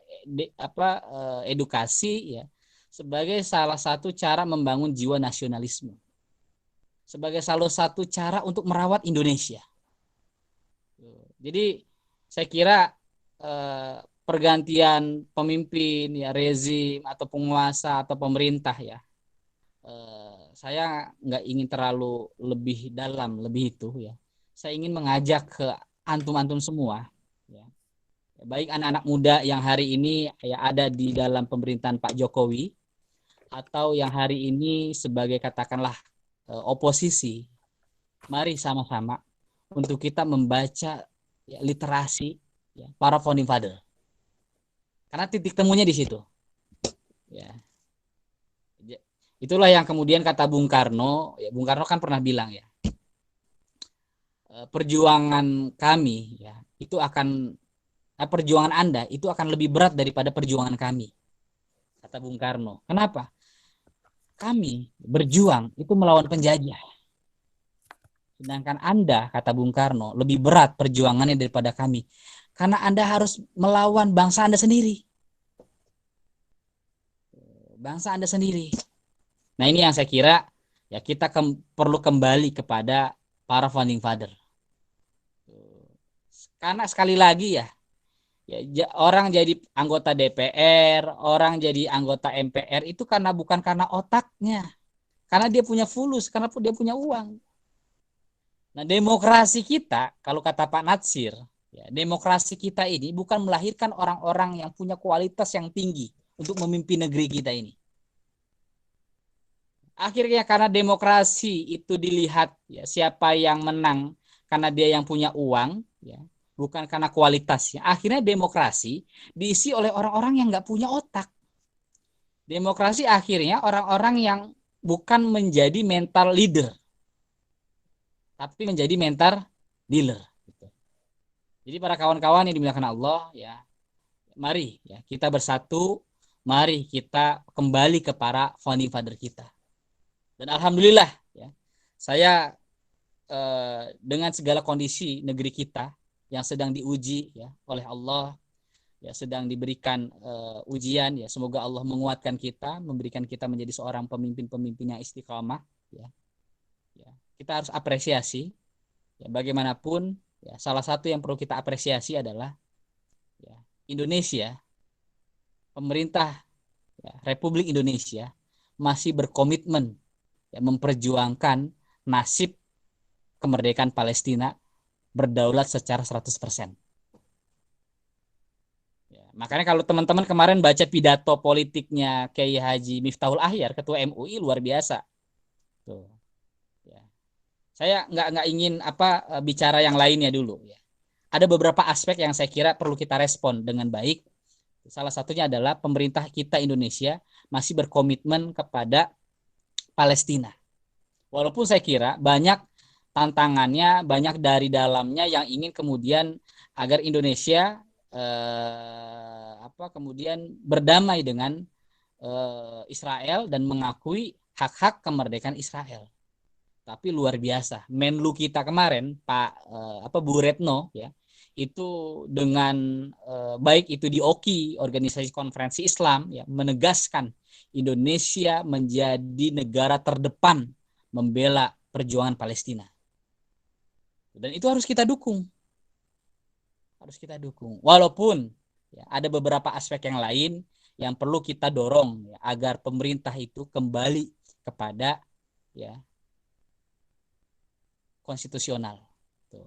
edukasi ya, sebagai salah satu cara membangun jiwa nasionalisme. Sebagai salah satu cara untuk merawat Indonesia. Jadi saya kira pergantian pemimpin ya, rezim atau penguasa atau pemerintah ya, saya nggak ingin terlalu lebih dalam lebih itu ya. Saya ingin mengajak ke antum-antum semua ya. Baik anak-anak muda yang hari ini ya ada di dalam pemerintahan Pak Jokowi atau yang hari ini sebagai katakanlah oposisi, mari sama-sama untuk kita membaca ya, literasi ya, para founding father. Karena titik temunya di situ. Ya. Itulah yang kemudian kata Bung Karno, ya Bung Karno kan pernah bilang ya, perjuangan kami ya itu akan perjuangan Anda itu akan lebih berat daripada perjuangan kami. Kata Bung Karno. Kenapa? Kami berjuang itu melawan penjajah. Sedangkan Anda, kata Bung Karno, lebih berat perjuangannya daripada kami. Karena Anda harus melawan bangsa Anda sendiri. Bangsa Anda sendiri. Nah ini yang saya kira ya kita perlu kembali kepada para founding father. Karena sekali lagi ya, orang jadi anggota DPR, orang jadi anggota MPR itu bukan karena otaknya. Karena dia punya fulus, karena dia punya uang. Nah demokrasi kita, kalau kata Pak Natsir, ya, demokrasi kita ini bukan melahirkan orang-orang yang punya kualitas yang tinggi untuk memimpin negeri kita ini. Akhirnya karena demokrasi itu dilihat ya, siapa yang menang karena dia yang punya uang, ya, bukan karena kualitasnya. Akhirnya demokrasi diisi oleh orang-orang yang nggak punya otak. Demokrasi akhirnya orang-orang yang bukan menjadi mental leader, tapi menjadi mental dealer. Jadi para kawan-kawan yang dimuliakan Allah, ya, mari ya kita bersatu, mari kita kembali ke para founding father kita. Dan alhamdulillah, ya, saya dengan segala kondisi negeri kita yang sedang diuji ya oleh Allah, ya sedang diberikan ujian, ya semoga Allah menguatkan kita, memberikan kita menjadi seorang pemimpin-pemimpin yang istiqamah, ya. ya, kita harus apresiasi. Ya, bagaimanapun, ya, salah satu yang perlu kita apresiasi adalah ya, Indonesia, pemerintah ya, Republik Indonesia masih berkomitmen ya, memperjuangkan nasib kemerdekaan Palestina berdaulat secara 100%. Ya, makanya kalau teman-teman kemarin baca pidato politiknya Kiai Haji Miftahul Ahyar, Ketua MUI, luar biasa. Tuh. Ya. Saya nggak ingin bicara yang lainnya dulu. Ya. Ada beberapa aspek yang saya kira perlu kita respon dengan baik. Salah satunya adalah pemerintah kita Indonesia masih berkomitmen kepada Palestina. Walaupun saya kira banyak tantangannya, banyak dari dalamnya yang ingin kemudian agar Indonesia kemudian berdamai dengan Israel dan mengakui hak-hak kemerdekaan Israel. Tapi luar biasa, Menlu kita kemarin Pak Bu Retno ya, itu dengan baik itu di OKI, Organisasi Konferensi Islam ya, menegaskan Indonesia menjadi negara terdepan membela perjuangan Palestina. Dan itu harus kita dukung. Harus kita dukung. Walaupun ya, ada beberapa aspek yang lain yang perlu kita dorong ya, agar pemerintah itu kembali kepada ya konstitusional. Tuh.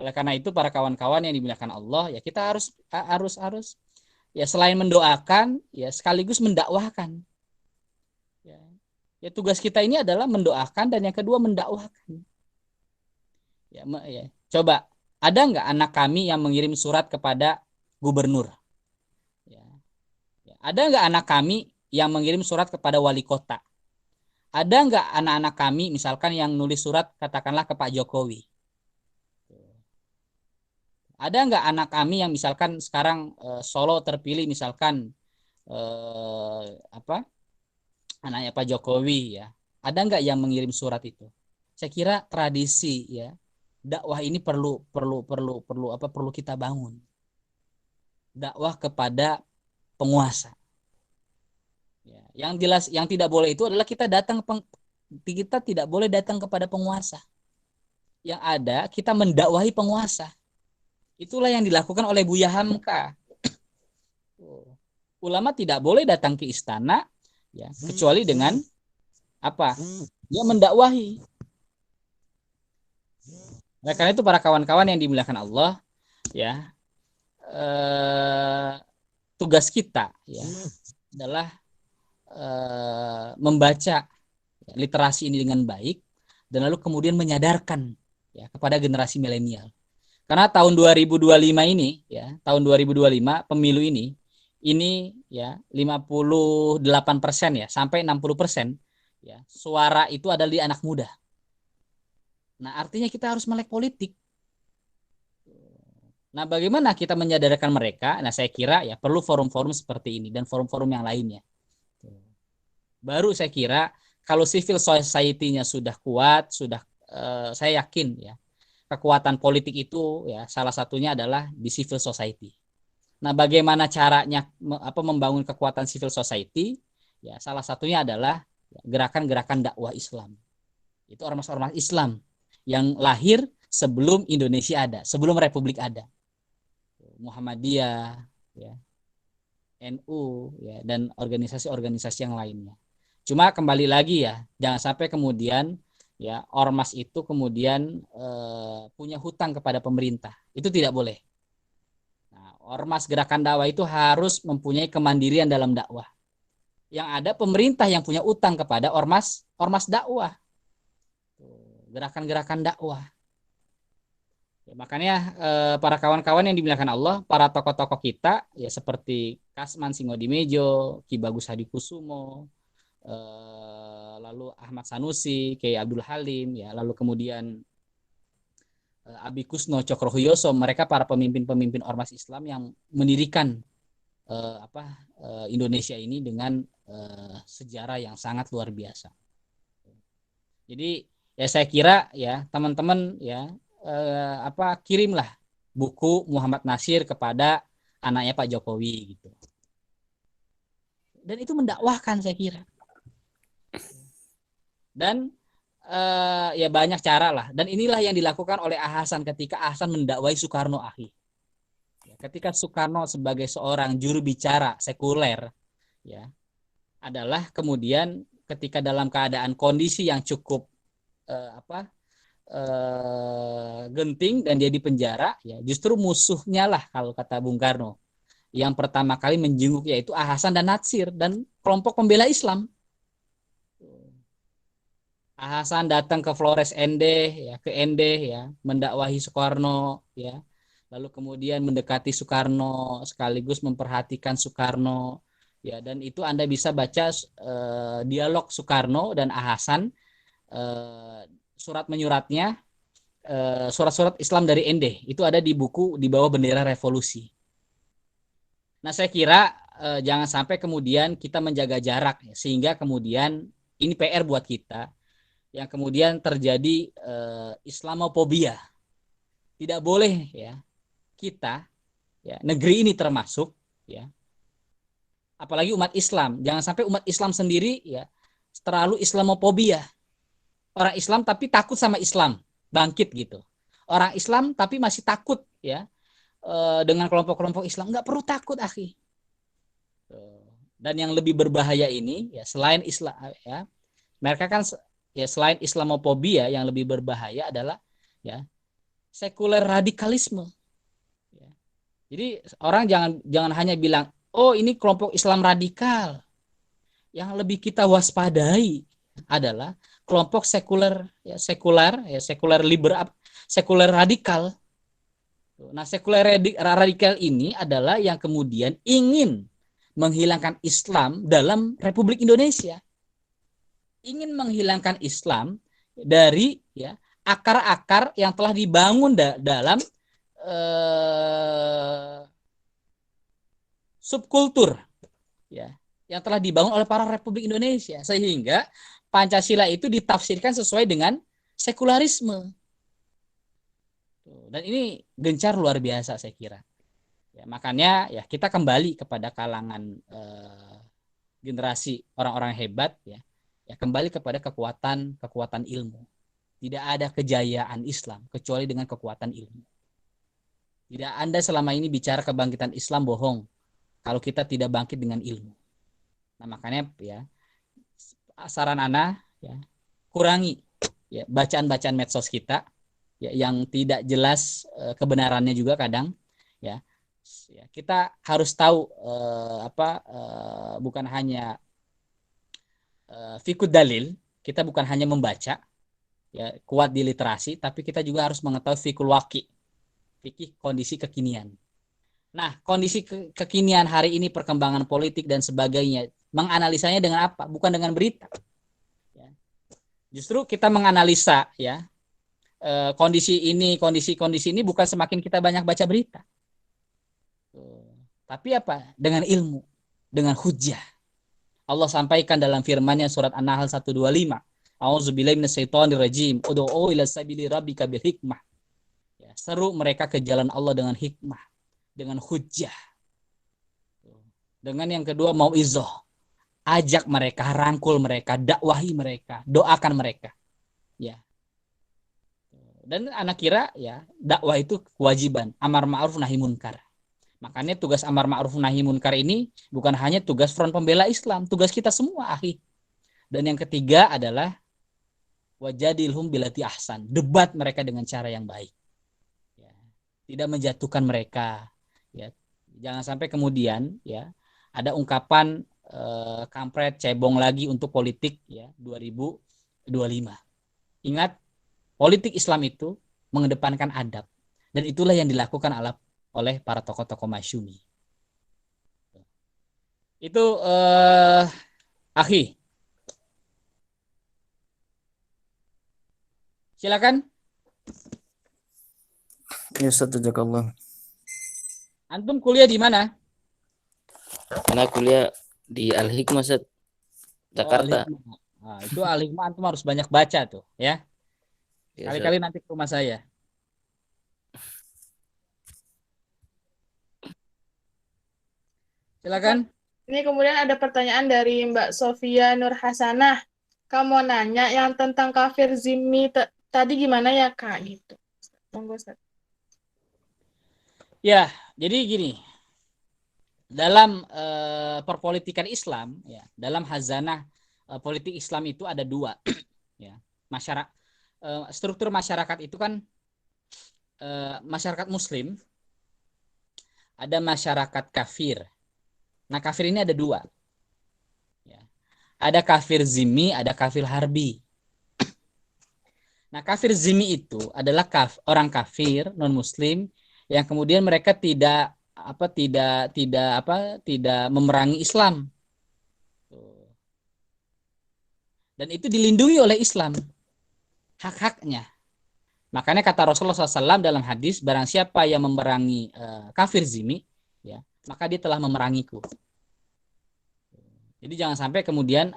Oleh karena itu para kawan-kawan yang dimuliakan Allah ya, kita harus ya selain mendoakan ya sekaligus mendakwahkan. Ya tugas kita ini adalah mendoakan dan yang kedua mendakwahkan. Ya, coba ada nggak anak kami yang mengirim surat kepada gubernur? Ya. Ada nggak anak kami yang mengirim surat kepada wali kota? Ada nggak anak-anak kami misalkan yang nulis surat katakanlah ke Pak Jokowi? Ada nggak anak kami yang misalkan sekarang Solo terpilih misalkan anaknya Pak Jokowi ya? Ada nggak yang mengirim surat itu? Saya kira tradisi ya dakwah ini perlu kita bangun. Dakwah kepada penguasa. Ya, yang tidak boleh itu adalah kita tidak boleh datang kepada penguasa. Yang ada kita mendakwahi penguasa. Itulah yang dilakukan oleh Buya Hamka. Ulama tidak boleh datang ke istana ya, kecuali dengan dia mendakwahi. Nah, karena itu para kawan-kawan yang dimuliakan Allah ya, tugas kita ya adalah membaca literasi ini dengan baik dan lalu kemudian menyadarkan ya kepada generasi milenial. Karena tahun 2025 ini ya, tahun 2025 pemilu ini ya 58% ya sampai 60% ya suara itu ada di anak muda. Nah, artinya kita harus melek politik. Nah, bagaimana kita menyadarkan mereka? Nah, saya kira ya perlu forum-forum seperti ini dan forum-forum yang lainnya. Baru saya kira kalau civil society-nya sudah kuat, saya yakin ya kekuatan politik itu ya salah satunya adalah di civil society. Nah, bagaimana caranya membangun kekuatan civil society? Ya, salah satunya adalah gerakan-gerakan dakwah Islam. Itu ormas-ormas Islam yang lahir sebelum Indonesia ada, sebelum Republik ada. Muhammadiyah, ya, NU, ya, dan organisasi-organisasi yang lainnya. Cuma kembali lagi ya, jangan sampai kemudian ya ormas itu kemudian punya hutang kepada pemerintah. Itu tidak boleh. Nah, ormas gerakan dakwah itu harus mempunyai kemandirian dalam dakwah. Yang ada pemerintah yang punya utang kepada ormas dakwah. Gerakan-gerakan dakwah. Ya, makanya para kawan-kawan yang dimuliakan Allah, para tokoh-tokoh kita ya seperti Kasman Singodimedjo, Ki Bagus Hadikusumo, lalu Ahmad Sanusi, Kiai Abdul Halim, ya, lalu kemudian Abi Kusno Cokrohuyoso, mereka para pemimpin-pemimpin ormas Islam yang mendirikan Indonesia ini dengan sejarah yang sangat luar biasa. Jadi ya saya kira ya teman-teman ya kirimlah buku Muhammad Nasir kepada anaknya Pak Jokowi gitu. Dan itu mendakwahkan saya kira. Dan Ya banyak cara lah, dan inilah yang dilakukan oleh Hasan ketika Hasan mendakwai Soekarno, akhi. Ketika Soekarno sebagai seorang juru bicara sekuler, ya, adalah kemudian ketika dalam keadaan kondisi yang cukup genting dan dia di penjara, ya justru musuhnya lah kalau kata Bung Karno yang pertama kali menjenguk yaitu Hasan dan Natsir dan kelompok pembela Islam. Hasan datang ke Flores Ende, ya ke Ende, ya mendakwahi Soekarno, ya lalu kemudian mendekati Soekarno sekaligus memperhatikan Soekarno, ya, dan itu Anda bisa baca dialog Soekarno dan Hasan, surat menyuratnya, surat-surat Islam dari Ende itu ada di buku Di Bawah Bendera Revolusi. Nah, saya kira jangan sampai kemudian kita menjaga jarak, ya, sehingga kemudian ini PR buat kita yang kemudian terjadi Islamofobia. Tidak boleh, ya, kita, ya, negeri ini termasuk, ya, apalagi umat Islam, jangan sampai umat Islam sendiri, ya, terlalu Islamofobia. Orang Islam tapi takut sama Islam, bangkit gitu. Orang Islam tapi masih takut, ya, dengan kelompok-kelompok Islam. Nggak perlu takut, akhi. Dan yang lebih berbahaya ini, ya, selain Islam, ya, mereka kan, ya, selain Islamofobia yang lebih berbahaya adalah, ya, sekuler radikalisme. Ya. Jadi orang jangan hanya bilang, oh ini kelompok Islam radikal. Yang lebih kita waspadai adalah kelompok sekuler, ya, sekuler liberal, sekuler radikal. Nah, sekuler radikal ini adalah yang kemudian ingin menghilangkan Islam dalam Republik Indonesia. Ingin menghilangkan Islam dari, ya, akar-akar yang telah dibangun dalam subkultur, ya, yang telah dibangun oleh para Republik Indonesia, sehingga Pancasila itu ditafsirkan sesuai dengan sekularisme. Dan ini gencar luar biasa, saya kira. Ya, makanya, ya, kita kembali kepada kalangan generasi orang-orang hebat, ya, ya kembali kepada kekuatan ilmu. Tidak ada kejayaan Islam kecuali dengan kekuatan ilmu. Tidak, Anda selama ini bicara kebangkitan Islam bohong kalau kita tidak bangkit dengan ilmu. Nah, makanya, ya, saran Ana, ya, kurangi, ya, bacaan-bacaan medsos kita, ya, yang tidak jelas kebenarannya juga kadang, ya. Ya, kita harus tahu bukan hanya fiqh dalil, kita bukan hanya membaca, ya, kuat di literasi, tapi kita juga harus mengetahui fiqhul waqi, fikih kondisi kekinian. Nah, kondisi kekinian hari ini, perkembangan politik dan sebagainya, menganalisanya dengan apa? Bukan dengan berita. Ya. Justru kita menganalisa, ya, kondisi ini bukan semakin kita banyak baca berita. Tapi apa? Dengan ilmu, dengan hujjah. Allah sampaikan dalam firman-Nya surat An-Nahl 125. A'udzubillahi minasyaitonirrajim. Ud'u ila sabili rabbika bil hikmah. Ya, seru mereka ke jalan Allah dengan hikmah, dengan hujjah. Dengan yang kedua mauizah. Ajak mereka, rangkul mereka, dakwahi mereka, doakan mereka. Ya. Dan anak kira, ya, dakwah itu kewajiban, amar ma'ruf nahi munkar. Makanya tugas amar ma'ruf nahi munkar ini bukan hanya tugas Front Pembela Islam, tugas kita semua, akhi. Dan yang ketiga adalah wajadilhum billati ahsan, debat mereka dengan cara yang baik. Ya. Tidak menjatuhkan mereka. Ya. Jangan sampai kemudian, ya, ada ungkapan kampret, cebong lagi untuk politik, ya, 2025. Ingat, politik Islam itu mengedepankan adab. Dan itulah yang dilakukan oleh para tokoh-tokoh masyumi. Itu akhi. Silakan. Ya, jazakallah. Antum kuliah di mana? Anak kuliah di Al-Hikmah, Ustaz, Jakarta. Al-Hikmah. Nah, itu Al-Hikmah antum harus banyak baca tuh, ya. Ya, Kali-kali nanti ke rumah saya. Silakan. Ini kemudian ada pertanyaan dari Mbak Sofia Nur Hasanah. kamu nanya yang tentang kafir zimmi tadi gimana ya Kak gitu. Monggo Ustaz. Ya, jadi gini, dalam perpolitikan Islam, ya, dalam hazanah politik Islam itu ada dua, ya, struktur masyarakat itu kan masyarakat Muslim, ada masyarakat kafir. Nah, kafir ini ada dua, ya. Ada kafir zimmi, ada kafir harbi. Nah, kafir zimmi itu adalah orang kafir non Muslim yang kemudian mereka tidak memerangi Islam, dan itu dilindungi oleh Islam hak-haknya. Makanya kata Rasulullah SAW dalam hadis, barang siapa yang memerangi kafir zimmi, ya, maka dia telah memerangiku. Jadi jangan sampai kemudian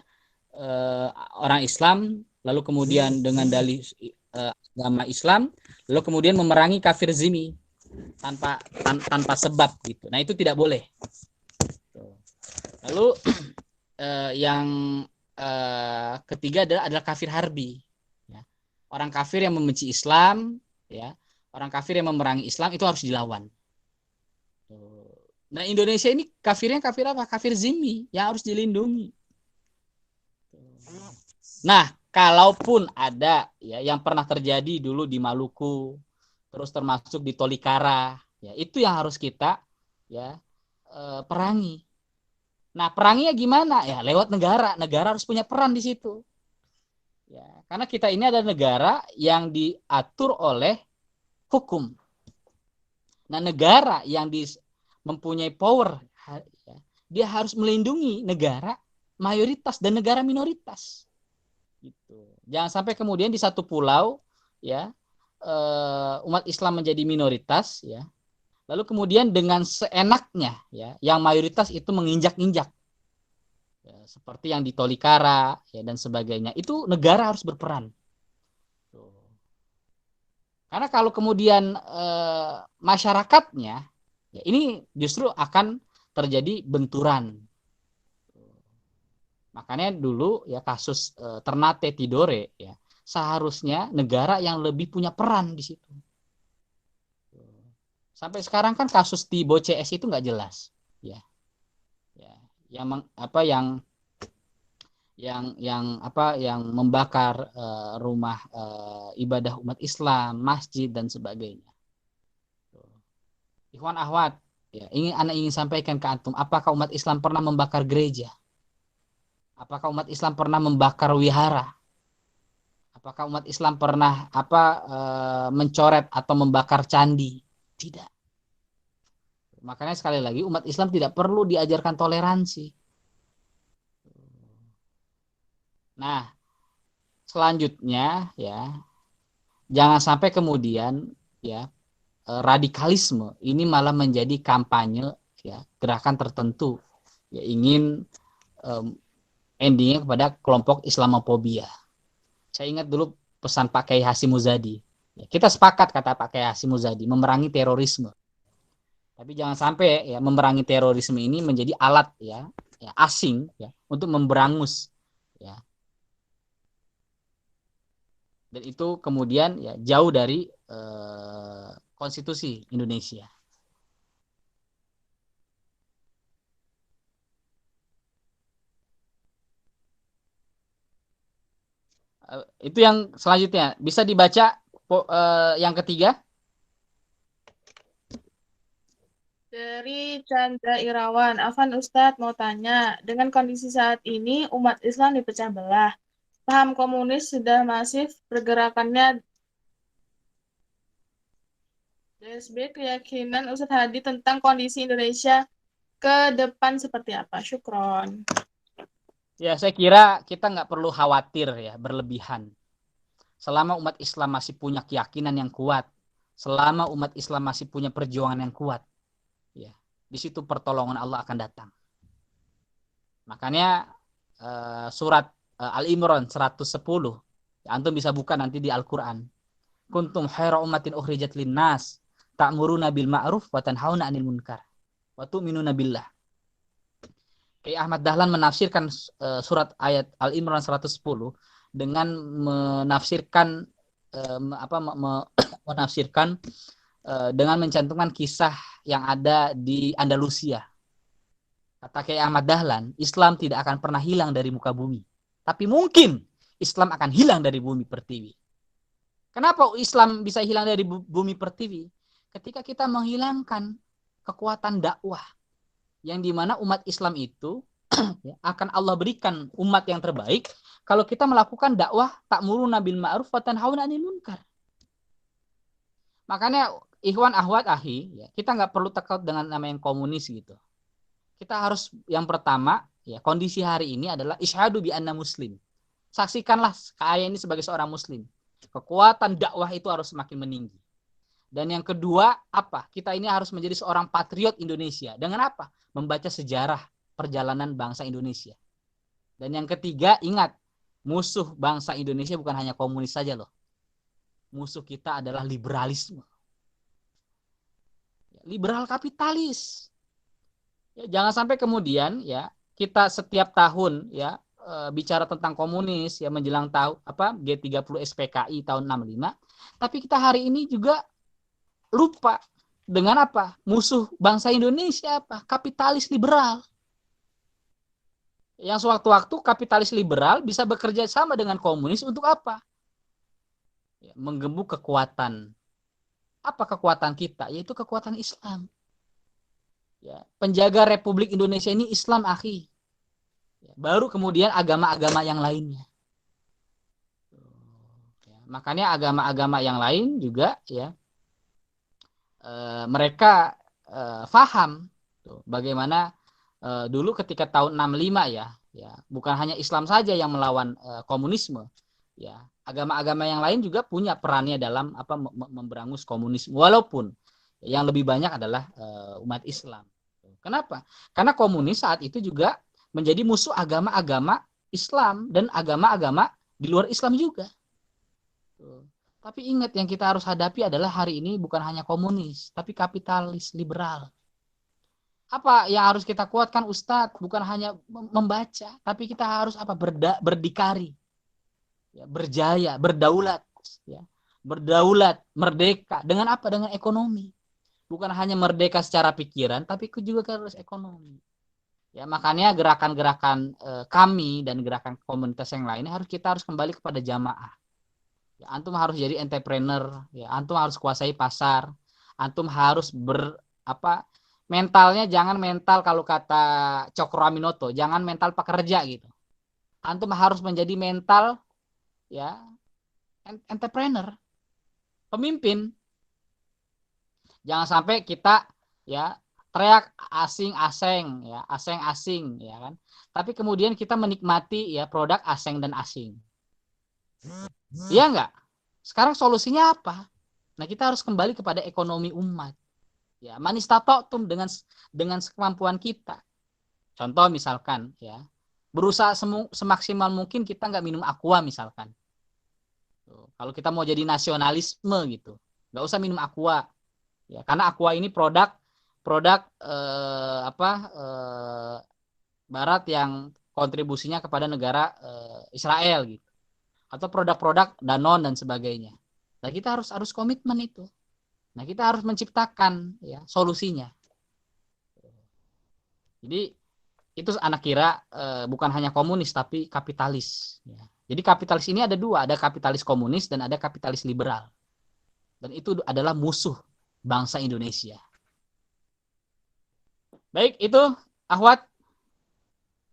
orang Islam lalu kemudian dengan dalih agama Islam lalu kemudian memerangi kafir zimmi tanpa sebab gitu. Nah, itu tidak boleh. Lalu yang ketiga adalah kafir harbi, ya. Orang kafir yang membenci Islam, ya, orang kafir yang memerangi Islam itu harus dilawan. Nah, Indonesia ini kafirnya kafir apa? Kafir zimmi yang harus dilindungi. Nah, kalaupun ada, ya, yang pernah terjadi dulu di Maluku, terus termasuk di Tolikara, ya, itu yang harus kita, ya, perangi. Nah, peranginya gimana? Ya, lewat negara. Negara harus punya peran di situ. Ya, karena kita ini adalah negara yang diatur oleh hukum. Nah, negara yang mempunyai power, ya, dia harus melindungi negara mayoritas dan negara minoritas. Gitu. Jangan sampai kemudian di satu pulau, ya, umat Islam menjadi minoritas, ya, lalu kemudian dengan seenaknya, ya, yang mayoritas itu menginjak-injak, ya, seperti yang di Tolikara, ya, dan sebagainya. Itu negara harus berperan. Karena kalau kemudian masyarakatnya, ya, ini justru akan terjadi benturan. Makanya dulu, ya, kasus Ternate Tidore, ya, seharusnya negara yang lebih punya peran di situ. Sampai sekarang kan kasus Tibo CS itu nggak jelas, ya, ya, yang membakar rumah ibadah umat Islam, masjid dan sebagainya. Ikhwan akhwat, ya, Anda ingin sampaikan ke antum, apakah umat Islam pernah membakar gereja? Apakah umat Islam pernah membakar wihara? Apakah umat Islam pernah mencoret atau membakar candi? Tidak. Makanya sekali lagi umat Islam tidak perlu diajarkan toleransi. Nah, selanjutnya, ya, jangan sampai kemudian, ya, radikalisme ini malah menjadi kampanye, ya, gerakan tertentu, ya, ingin endingnya kepada kelompok Islamofobia. Saya ingat dulu pesan Pak Kiai Hasyim Muzadi. Ya, kita sepakat, kata Pak Kiai Hasyim Muzadi, memerangi terorisme. Tapi jangan sampai, ya, memerangi terorisme ini menjadi alat, ya, asing, ya, untuk memberangus, ya. Dan itu kemudian, ya, jauh dari konstitusi Indonesia. Itu yang selanjutnya. Bisa dibaca yang ketiga? Dari Chandra Irawan, Afan Ustadz mau tanya, dengan kondisi saat ini umat Islam dipecah belah. Paham komunis sudah masif pergerakannya. DSB, keyakinan Ustadz Hadi tentang kondisi Indonesia ke depan seperti apa? Syukron. Ya, saya kira kita nggak perlu khawatir, ya, berlebihan. Selama umat Islam masih punya keyakinan yang kuat, selama umat Islam masih punya perjuangan yang kuat, ya, di situ pertolongan Allah akan datang. Makanya surat Al-Imran 110, ya, antum bisa buka nanti di Al-Quran. Kuntum khaira ummatin ukhrijat linnas ta'muruna bil ma'ruf wa tanhauna 'anil munkar wa tu'minuna billah. Kiai Ahmad Dahlan menafsirkan surat ayat Al-Imran 110 dengan menafsirkan menafsirkan dengan mencantumkan kisah yang ada di Andalusia. Kata Kiai Ahmad Dahlan, Islam tidak akan pernah hilang dari muka bumi. Tapi mungkin Islam akan hilang dari bumi pertiwi. Kenapa Islam bisa hilang dari bumi pertiwi? Ketika kita menghilangkan kekuatan dakwah, yang dimana umat Islam itu akan Allah berikan umat yang terbaik kalau kita melakukan dakwah ta'muruna bil ma'ruf wa tanhauna 'anil munkar. Makanya ikhwan ahwat ahi, ya, kita nggak perlu takut dengan nama yang komunis gitu. Kita harus yang pertama, ya, kondisi hari ini adalah isyhadu bi anna muslim. Saksikanlah saya ini sebagai seorang muslim. Kekuatan dakwah itu harus semakin meninggi. Dan yang kedua, apa? Kita ini harus menjadi seorang patriot Indonesia. Dengan apa? Membaca sejarah perjalanan bangsa Indonesia. Dan yang ketiga, ingat, musuh bangsa Indonesia bukan hanya komunis saja loh. Musuh kita adalah liberalisme. Liberal kapitalis. Ya, jangan sampai kemudian ya kita setiap tahun ya bicara tentang komunis ya menjelang tahun G30 SPKI tahun 65, tapi kita hari ini juga lupa dengan apa? Musuh bangsa Indonesia apa? Kapitalis liberal. Yang sewaktu-waktu kapitalis liberal bisa bekerja sama dengan komunis untuk apa? Ya, menggembuk kekuatan. Apa kekuatan kita? Yaitu kekuatan Islam. Ya, penjaga Republik Indonesia ini Islam, akhi. Ya, baru kemudian agama-agama yang lainnya. Ya, makanya agama-agama yang lain juga ya mereka faham tuh, bagaimana dulu ketika tahun 65 ya bukan hanya Islam saja yang melawan komunisme, ya agama-agama yang lain juga punya perannya dalam memberangus komunisme, walaupun yang lebih banyak adalah umat Islam. Kenapa? Karena komunis saat itu juga menjadi musuh agama-agama Islam dan agama-agama di luar Islam juga. Tapi ingat, yang kita harus hadapi adalah hari ini bukan hanya komunis, tapi kapitalis liberal. Apa yang harus kita kuatkan, Ustadz? Bukan hanya membaca, tapi kita harus berdikari, ya, berjaya, berdaulat, ya, berdaulat, merdeka. Dengan apa? Dengan ekonomi. Bukan hanya merdeka secara pikiran, tapi juga harus ekonomi. Ya, makanya gerakan-gerakan kami dan gerakan komunitas yang lainnya kita harus kembali kepada jamaah. Ya, antum harus jadi entrepreneur, ya, antum harus kuasai pasar, antum harus mentalnya jangan mental kalau kata Cokro Aminoto, jangan mental pekerja gitu. Antum harus menjadi mental ya entrepreneur, pemimpin. Jangan sampai kita ya teriak asing-asing ya, asing-asing ya kan. Tapi kemudian kita menikmati ya produk asing dan asing. Iya enggak? Sekarang solusinya apa? Nah, kita harus kembali kepada ekonomi umat. Ya, manistatotum dengan kemampuan kita. Contoh misalkan ya, berusaha semaksimal mungkin kita nggak minum aqua misalkan. Tuh, kalau kita mau jadi nasionalisme gitu, nggak usah minum aqua. Ya, karena aqua ini produk Barat yang kontribusinya kepada negara Israel gitu. Atau produk-produk Danone dan sebagainya. Nah, kita harus komitmen itu. Nah, kita harus menciptakan ya solusinya. Jadi itu anak kira bukan hanya komunis tapi kapitalis. Ya. Jadi kapitalis ini ada dua, ada kapitalis komunis dan ada kapitalis liberal. Dan itu adalah musuh bangsa Indonesia. Baik, itu Ahwat,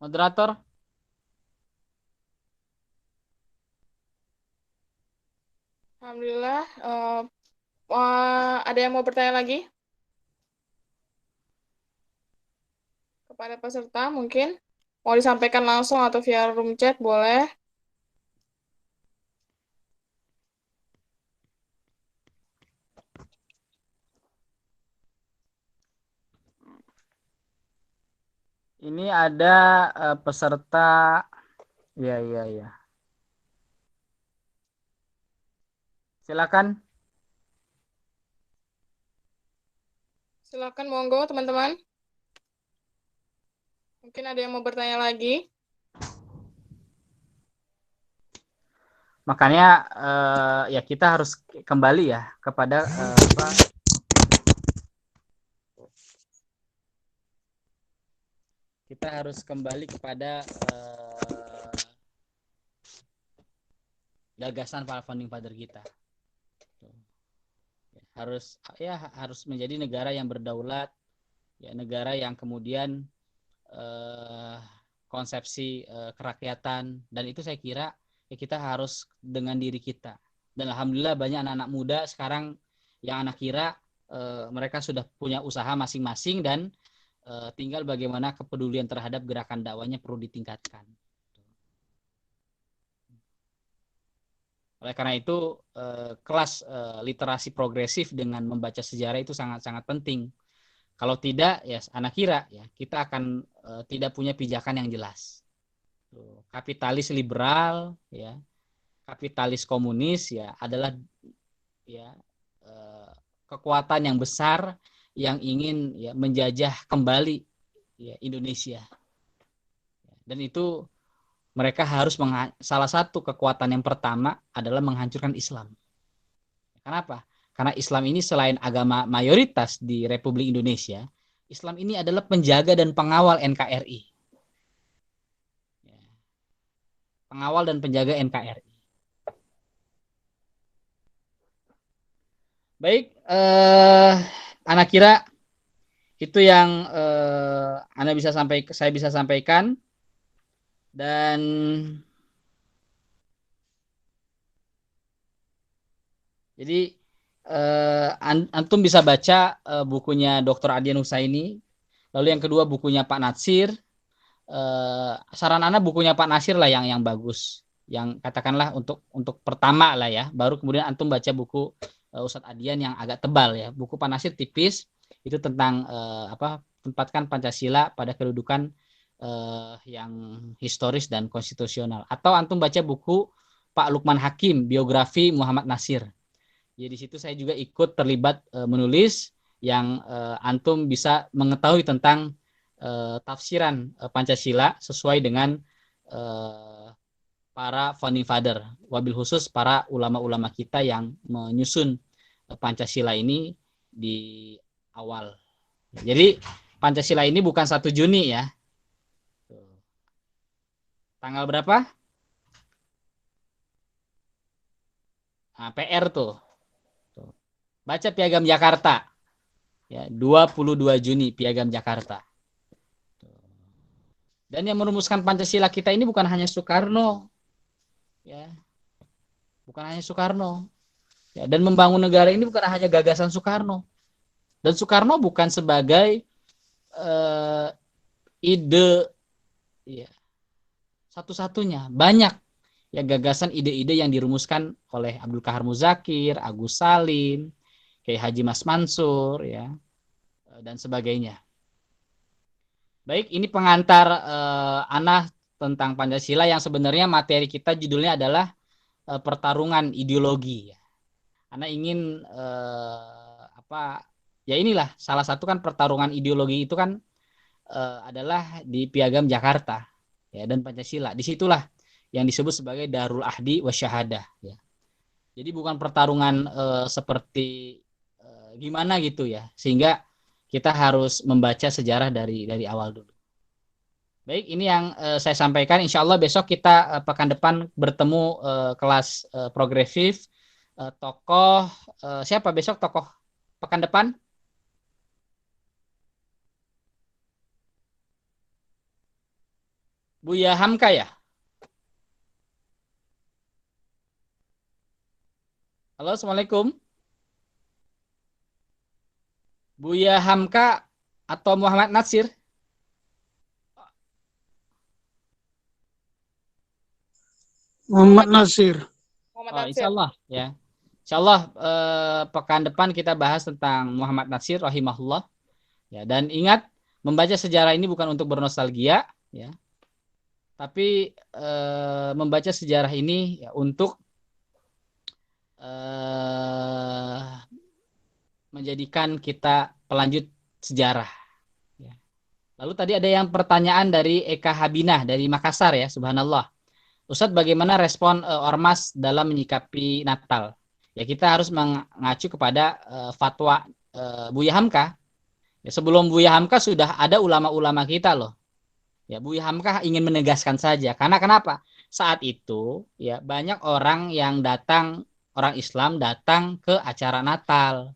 moderator. Alhamdulillah. Ada yang mau bertanya lagi? Kepada peserta mungkin? Mau disampaikan langsung atau via room chat boleh. Ini ada peserta. Ya. Silakan. Silakan monggo teman-teman. Mungkin ada yang mau bertanya lagi? Makanya ya kita harus kembali ya kepada kita harus kembali kepada gagasan para founding father kita. Harus menjadi negara yang berdaulat, ya negara yang kemudian konsepsi kerakyatan, dan itu saya kira ya kita harus dengan diri kita. Dan alhamdulillah banyak anak-anak muda sekarang yang anak kira mereka sudah punya usaha masing-masing dan tinggal bagaimana kepedulian terhadap gerakan dakwahnya perlu ditingkatkan. Oleh karena itu kelas literasi progresif dengan membaca sejarah itu sangat-sangat penting. Kalau tidak, ya anak kira ya kita akan tidak punya pijakan yang jelas. Kapitalis liberal, ya, kapitalis komunis, ya adalah ya kekuatan yang besar yang ingin ya menjajah kembali ya Indonesia. Dan itu mereka harus salah satu kekuatan yang pertama adalah menghancurkan Islam. Kenapa? Karena Islam ini selain agama mayoritas di Republik Indonesia, Islam ini adalah penjaga dan pengawal NKRI. Pengawal dan penjaga NKRI. Baik, anak kira itu yang saya bisa sampaikan, dan jadi antum bisa baca bukunya Dr. Adian Husaini, lalu yang kedua bukunya Pak Natsir. Saran Anda bukunya Pak Nasir lah yang bagus, yang katakanlah untuk pertama lah ya, baru kemudian antum baca buku Ustadz Adian yang agak tebal ya. Buku Pak Nasir tipis, itu tentang tempatkan Pancasila pada kedudukan yang historis dan konstitusional. Atau antum baca buku Pak Lukman Hakim, biografi Muhammad Nasir. Jadi di situ saya juga ikut terlibat menulis, yang antum bisa mengetahui tentang tafsiran Pancasila sesuai dengan para founding father, wabil khusus para ulama-ulama kita yang menyusun Pancasila ini di awal. Jadi Pancasila ini bukan 1 Juni ya. Tanggal berapa? Nah, PR tuh. Baca Piagam Jakarta. Ya, 22 Juni Piagam Jakarta. Dan yang merumuskan Pancasila kita ini bukan hanya Soekarno, ya, bukan hanya Soekarno, ya, dan membangun negara ini bukan hanya gagasan Soekarno. Dan Soekarno bukan sebagai ide, ya, satu-satunya, banyak ya gagasan ide-ide yang dirumuskan oleh Abdul Kahar Muzakir, Agus Salim, Kiai Haji Mas Mansur, ya, dan sebagainya. Baik, ini pengantar Ana tentang Pancasila yang sebenarnya materi kita judulnya adalah pertarungan ideologi. Ana ingin ya inilah salah satu kan pertarungan ideologi itu kan adalah di Piagam Jakarta ya, dan Pancasila. Disitulah yang disebut sebagai Darul Ahdi Wasyahadah. Ya. Jadi bukan pertarungan seperti gimana gitu ya, sehingga kita harus membaca sejarah dari awal dulu. Baik, ini yang saya sampaikan. Insya Allah besok kita pekan depan bertemu kelas progresif. Tokoh siapa besok tokoh pekan depan? Buya Hamka ya? Halo, Assalamualaikum. Buya Hamka atau Muhammad Natsir? Muhammad Nasir. Insya Allah ya. Insya Allah pekan depan kita bahas tentang Muhammad Natsir rahimahullah. Ya, dan ingat, membaca sejarah ini bukan untuk bernostalgia ya. Tapi membaca sejarah ini ya untuk menjadikan kita pelanjut sejarah. Ya. Lalu tadi ada yang pertanyaan dari Eka Habinah dari Makassar ya, subhanallah. Ustadz, bagaimana respon ormas dalam menyikapi Natal? Ya kita harus mengacu kepada fatwa Buya Hamka. Ya, sebelum Buya Hamka sudah ada ulama-ulama kita loh. Ya Buya Hamka ingin menegaskan saja. Karena kenapa? Saat itu ya banyak orang yang datang, orang Islam datang ke acara Natal.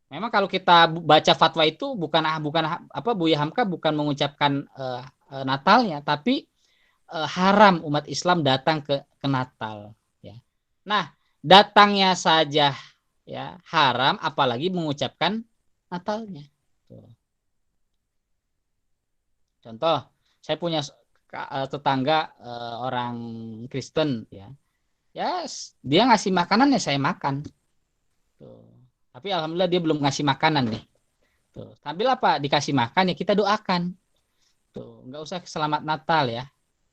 Memang kalau kita baca fatwa itu bukan apa Buya Hamka bukan mengucapkan Natalnya, tapi haram umat Islam datang ke Natal. Ya. Nah, datangnya saja ya haram, apalagi mengucapkan Natalnya. Tuh. Contoh, saya punya tetangga orang Kristen ya, ya dia ngasih makanan ya saya makan. Tuh. Tapi alhamdulillah dia belum ngasih makanan nih. Tuh. Sambil apa dikasih makan ya kita doakan. Tuh, nggak usah selamat Natal ya.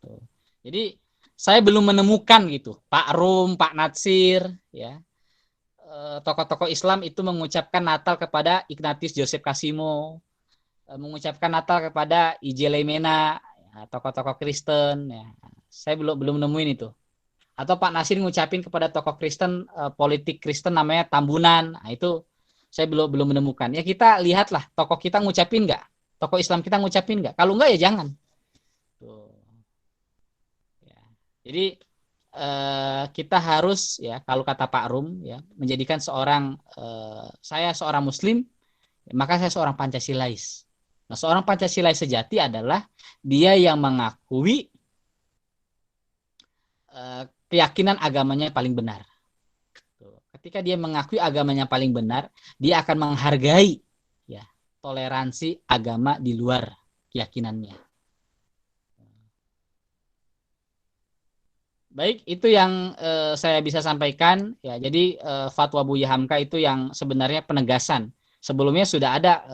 Tuh. Jadi saya belum menemukan gitu Pak Rum, Pak Natsir, ya tokoh-tokoh Islam itu mengucapkan Natal kepada Ignatius Joseph Kasimo, mengucapkan Natal kepada I.J. Leimena, ya, tokoh-tokoh Kristen. Ya. Saya belum nemuin itu. Atau Pak Nasir ngucapin kepada tokoh Kristen, politik Kristen namanya Tambunan. Nah, itu saya belum menemukan. Ya kita lihatlah tokoh kita ngucapin nggak, tokoh Islam kita ngucapin nggak. Kalau nggak ya jangan. Tuh. Ya. Jadi kita harus ya kalau kata Pak Rum ya menjadikan saya seorang Muslim maka saya seorang Pancasilais. Nah, seorang Pancasilais sejati adalah dia yang mengakui keyakinan agamanya paling benar. Ketika dia mengakui agamanya paling benar, dia akan menghargai ya toleransi agama di luar keyakinannya. Baik, itu yang saya bisa sampaikan ya. Jadi fatwa Buya Hamka itu yang sebenarnya penegasan. Sebelumnya sudah ada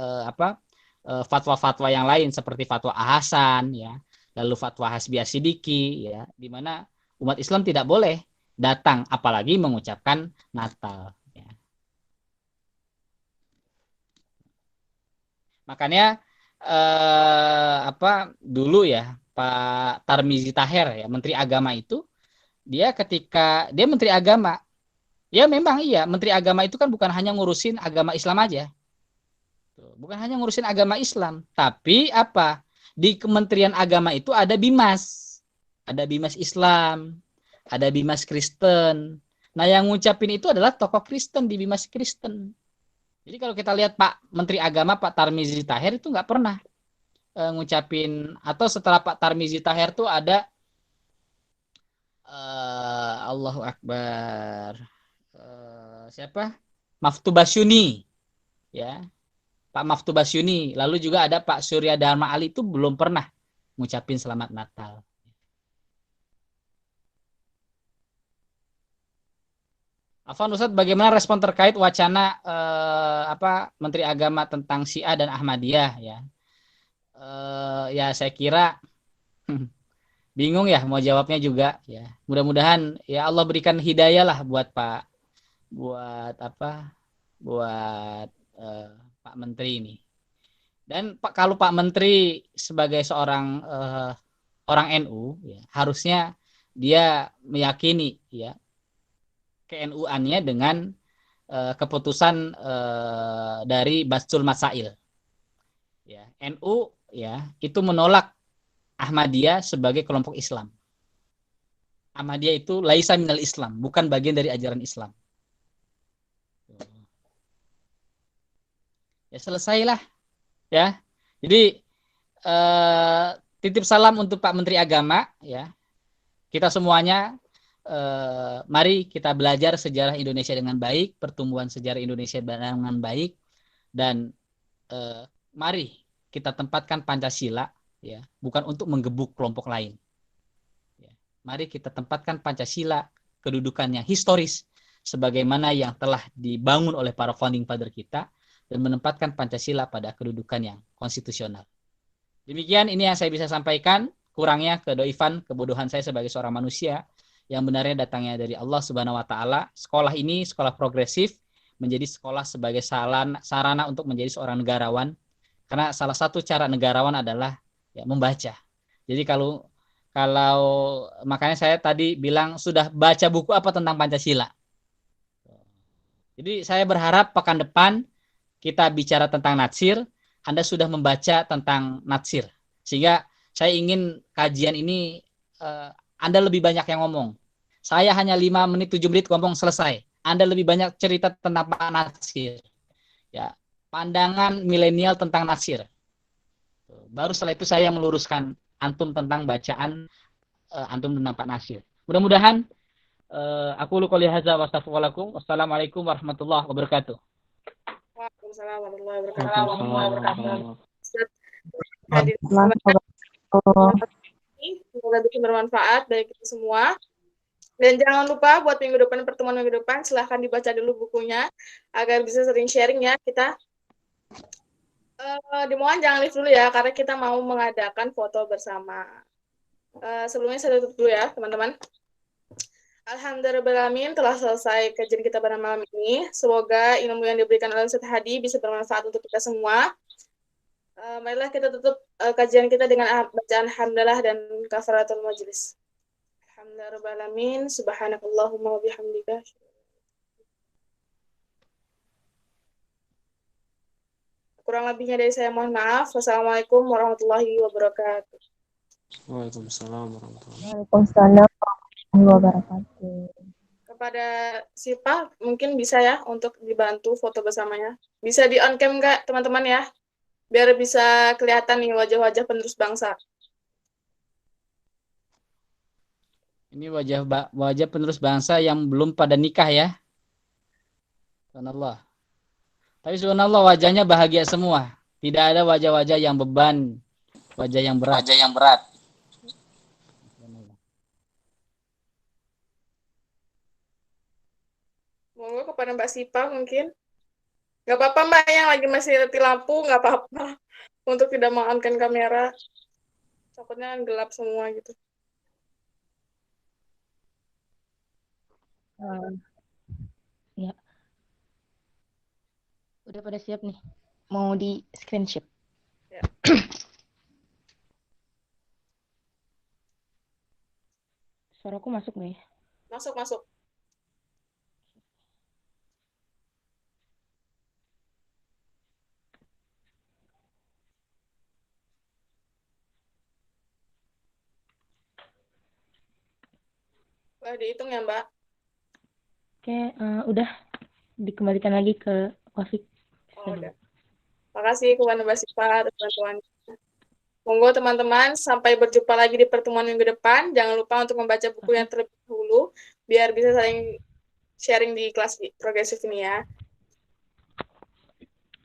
fatwa-fatwa yang lain seperti fatwa Ahasan ya, lalu fatwa Hasbi Asidiki ya, di mana umat Islam tidak boleh datang apalagi mengucapkan Natal ya. Makanya dulu ya Pak Tarmizi Taher ya Menteri Agama itu ketika dia Menteri Agama, ya memang iya Menteri Agama itu kan bukan hanya ngurusin agama Islam aja, bukan hanya ngurusin agama Islam, tapi di Kementerian Agama itu ada Bimas Islam, ada Bimas Kristen. Nah yang ngucapin itu adalah tokoh Kristen di Bimas Kristen. Jadi kalau kita lihat Pak Menteri Agama Pak Tarmizi Taher itu nggak pernah ngucapin, atau setelah Pak Tarmizi Taher tuh ada Allahu Akbar, siapa? Maftu Basyuni ya, Pak Maftu Basyuni. Lalu juga ada Pak Surya Dharma Ali itu belum pernah ngucapin selamat Natal. Afwan Ustadz, bagaimana respon terkait wacana Menteri Agama tentang Syiah dan Ahmadiyah ya? Ya saya kira bingung ya mau jawabnya juga ya. Mudah-mudahan ya Allah berikan hidayah lah buat Pak Menteri ini. Dan kalau Pak Menteri sebagai seorang orang NU ya, harusnya dia meyakini ya ke-NU-annya dengan keputusan dari Bastul Masail. Ya, NU ya itu menolak Ahmadiyah sebagai kelompok Islam. Ahmadiyah itu laisa minal Islam, bukan bagian dari ajaran Islam. Ya selesailah ya. Jadi titip salam untuk Pak Menteri Agama ya. Kita semuanya mari kita belajar sejarah Indonesia dengan baik, pertumbuhan sejarah Indonesia dengan baik, dan mari kita tempatkan Pancasila ya, bukan untuk menggebuk kelompok lain. Ya. Mari kita tempatkan Pancasila kedudukannya historis sebagaimana yang telah dibangun oleh para founding father kita, dan menempatkan Pancasila pada kedudukan yang konstitusional. Demikian ini yang saya bisa sampaikan. Kurangnya kedoifan, kebodohan saya sebagai seorang manusia, yang benarnya datangnya dari Allah Subhanahu wa taala. Sekolah ini sekolah progresif, menjadi sekolah sebagai sarana untuk menjadi seorang negarawan. Karena salah satu cara negarawan adalah ya membaca. Jadi kalau makanya saya tadi bilang sudah baca buku apa tentang Pancasila. Jadi saya berharap pekan depan kita bicara tentang Natsir, Anda sudah membaca tentang Natsir. Sehingga saya ingin kajian ini Anda lebih banyak yang ngomong. Saya hanya 5 menit, 7 menit ngomong selesai. Anda lebih banyak cerita tentang Pak Natsir. Ya, pandangan milenial tentang Natsir. Baru setelah itu saya meluruskan antum tentang bacaan antum tentang Pak Natsir. Mudah-mudahan aku qouli hadza wa astaghfirullakum. Wassalamualaikum warahmatullahi wabarakatuh. Waalaikumsalam warahmatullahi wabarakatuh. Ustaz, semoga bikin bermanfaat bagi kita semua. Dan jangan lupa buat pertemuan minggu depan, silahkan dibaca dulu bukunya agar bisa sering sharing ya kita. Dimohon jangan live dulu ya, karena kita mau mengadakan foto bersama. Sebelumnya saya tutup dulu ya, teman-teman. Alhamdulillahirrahmanirrahim, telah selesai kajian kita pada malam ini. Semoga ilmu yang diberikan oleh Ustaz Hadi bisa bermanfaat untuk kita semua. Marilah kita tutup kajian kita dengan bacaan hamdalah dan kafaratul majlis. Alhamdulillahirrahmanirrahim. Subhanakallahumma wa bihamdika. Kurang lebihnya dari saya mohon maaf. Wassalamualaikum warahmatullahi wabarakatuh. Waalaikumsalam warahmatullahi Waalaikumsalam warahmatullahi wabarakatuh. Kepada Sipa mungkin bisa ya untuk dibantu foto bersamanya. Bisa di on cam nggak teman-teman ya? Biar bisa kelihatan nih wajah-wajah penerus bangsa. Ini wajah penerus bangsa yang belum pada nikah ya. Subhanallah. Tapi subhanallah wajahnya bahagia semua. Tidak ada wajah-wajah yang beban, wajah yang berat. Monggo kepada Mbak Sipa mungkin. Nggak apa-apa Mbak yang lagi masih mati lampu, nggak apa-apa. Untuk tidak mengangkat kamera. Takutnya gelap semua gitu. Ya. Udah pada siap nih. Mau di screenshot. Ya. Suaraku masuk nggak ya? Masuk. Boleh dihitung ya Mbak? Oke, udah dikembalikan lagi ke Wafik. Oh, udah. Makasih kepada Mbak Sipa atas bantuannya. Monggo teman-teman, sampai berjumpa lagi di pertemuan minggu depan. Jangan lupa untuk membaca buku yang terlebih dahulu, biar bisa saling sharing di kelas progresif ini ya.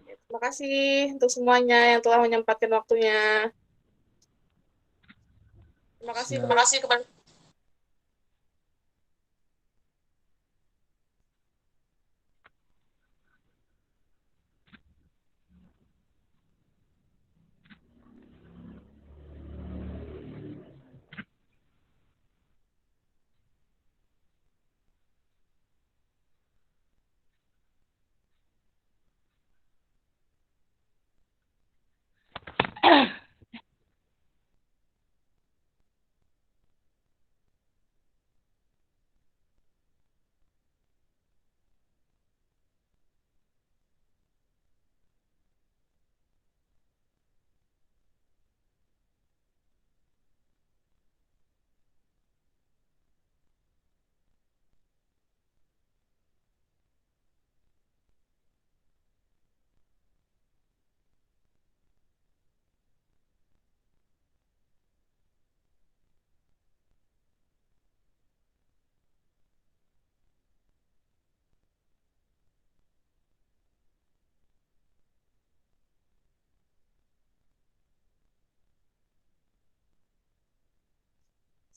Terima kasih untuk semuanya yang telah menyempatkan waktunya. Terima kasih kepada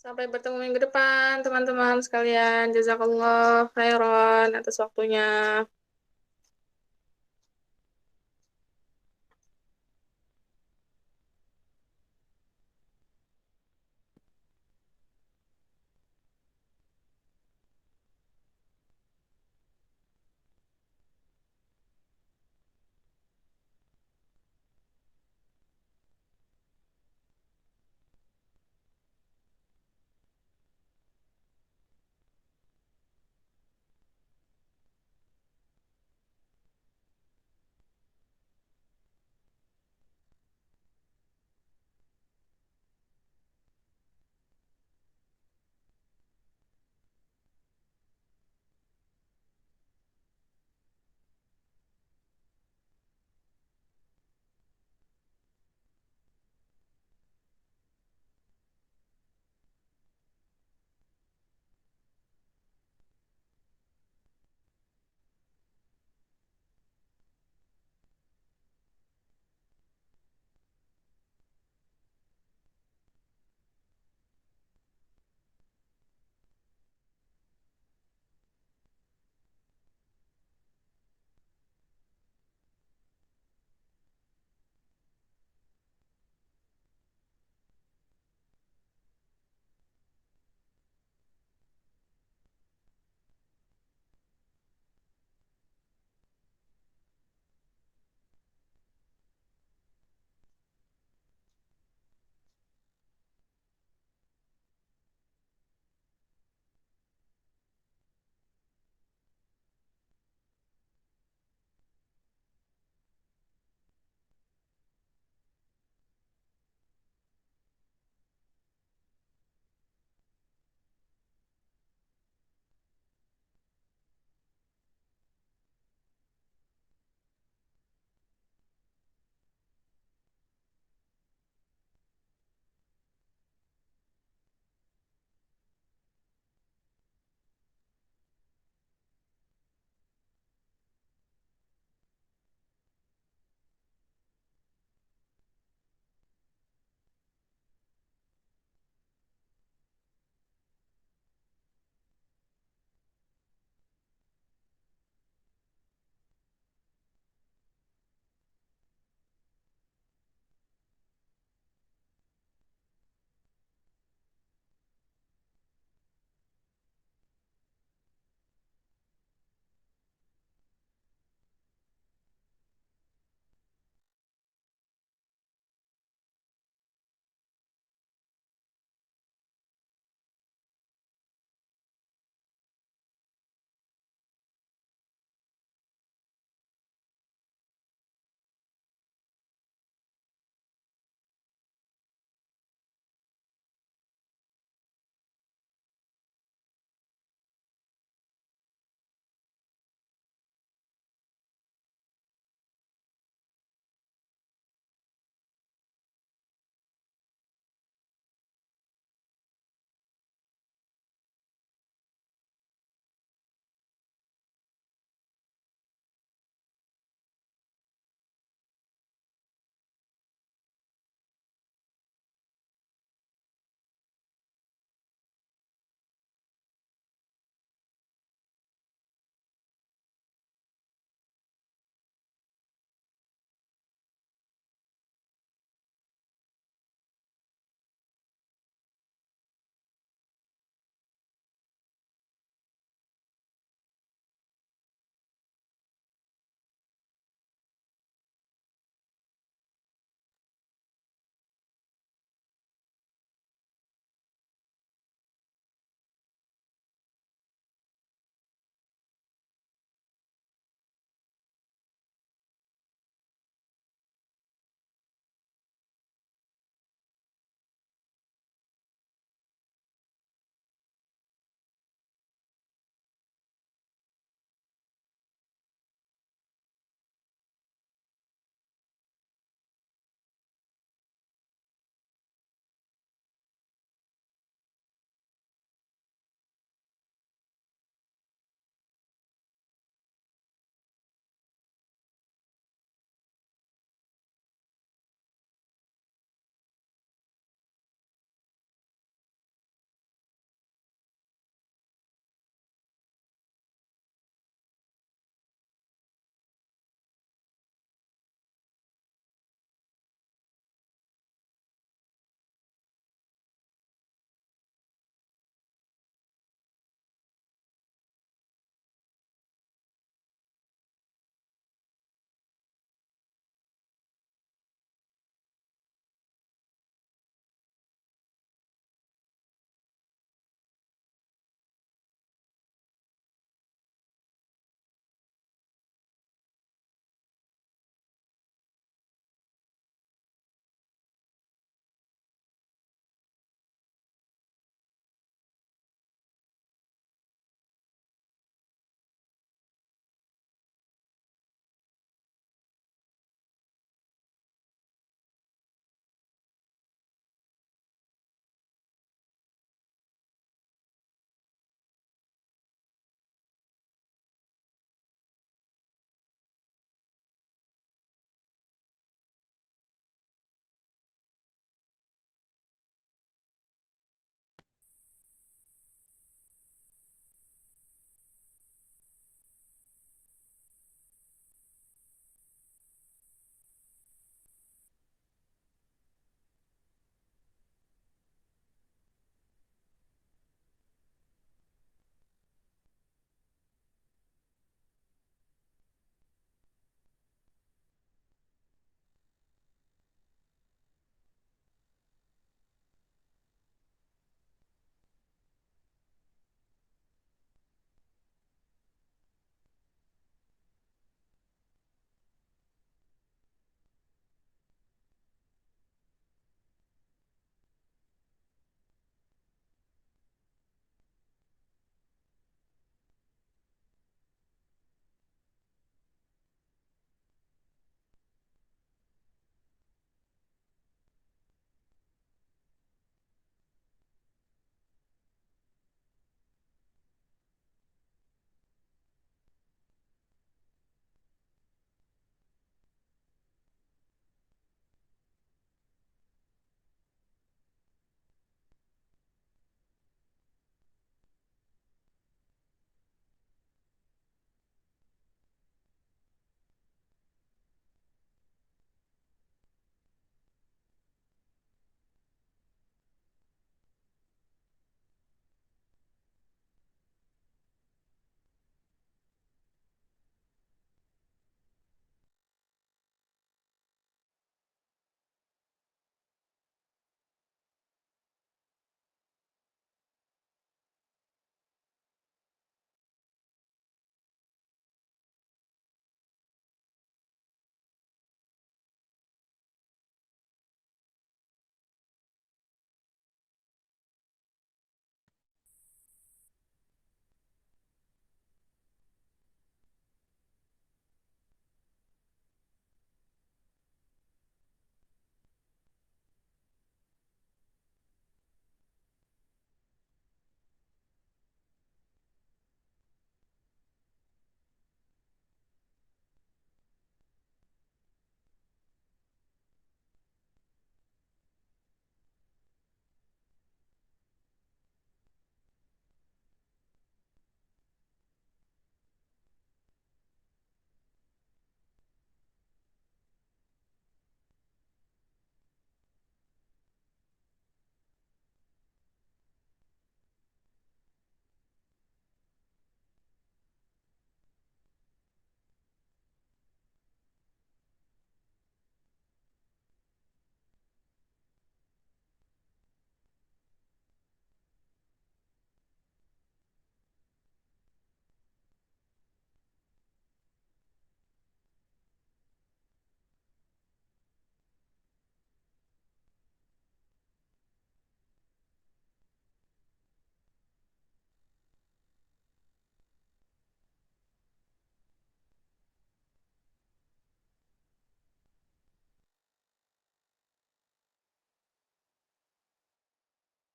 Sampai bertemu minggu depan, teman-teman sekalian. Jazakallah khairan atas waktunya.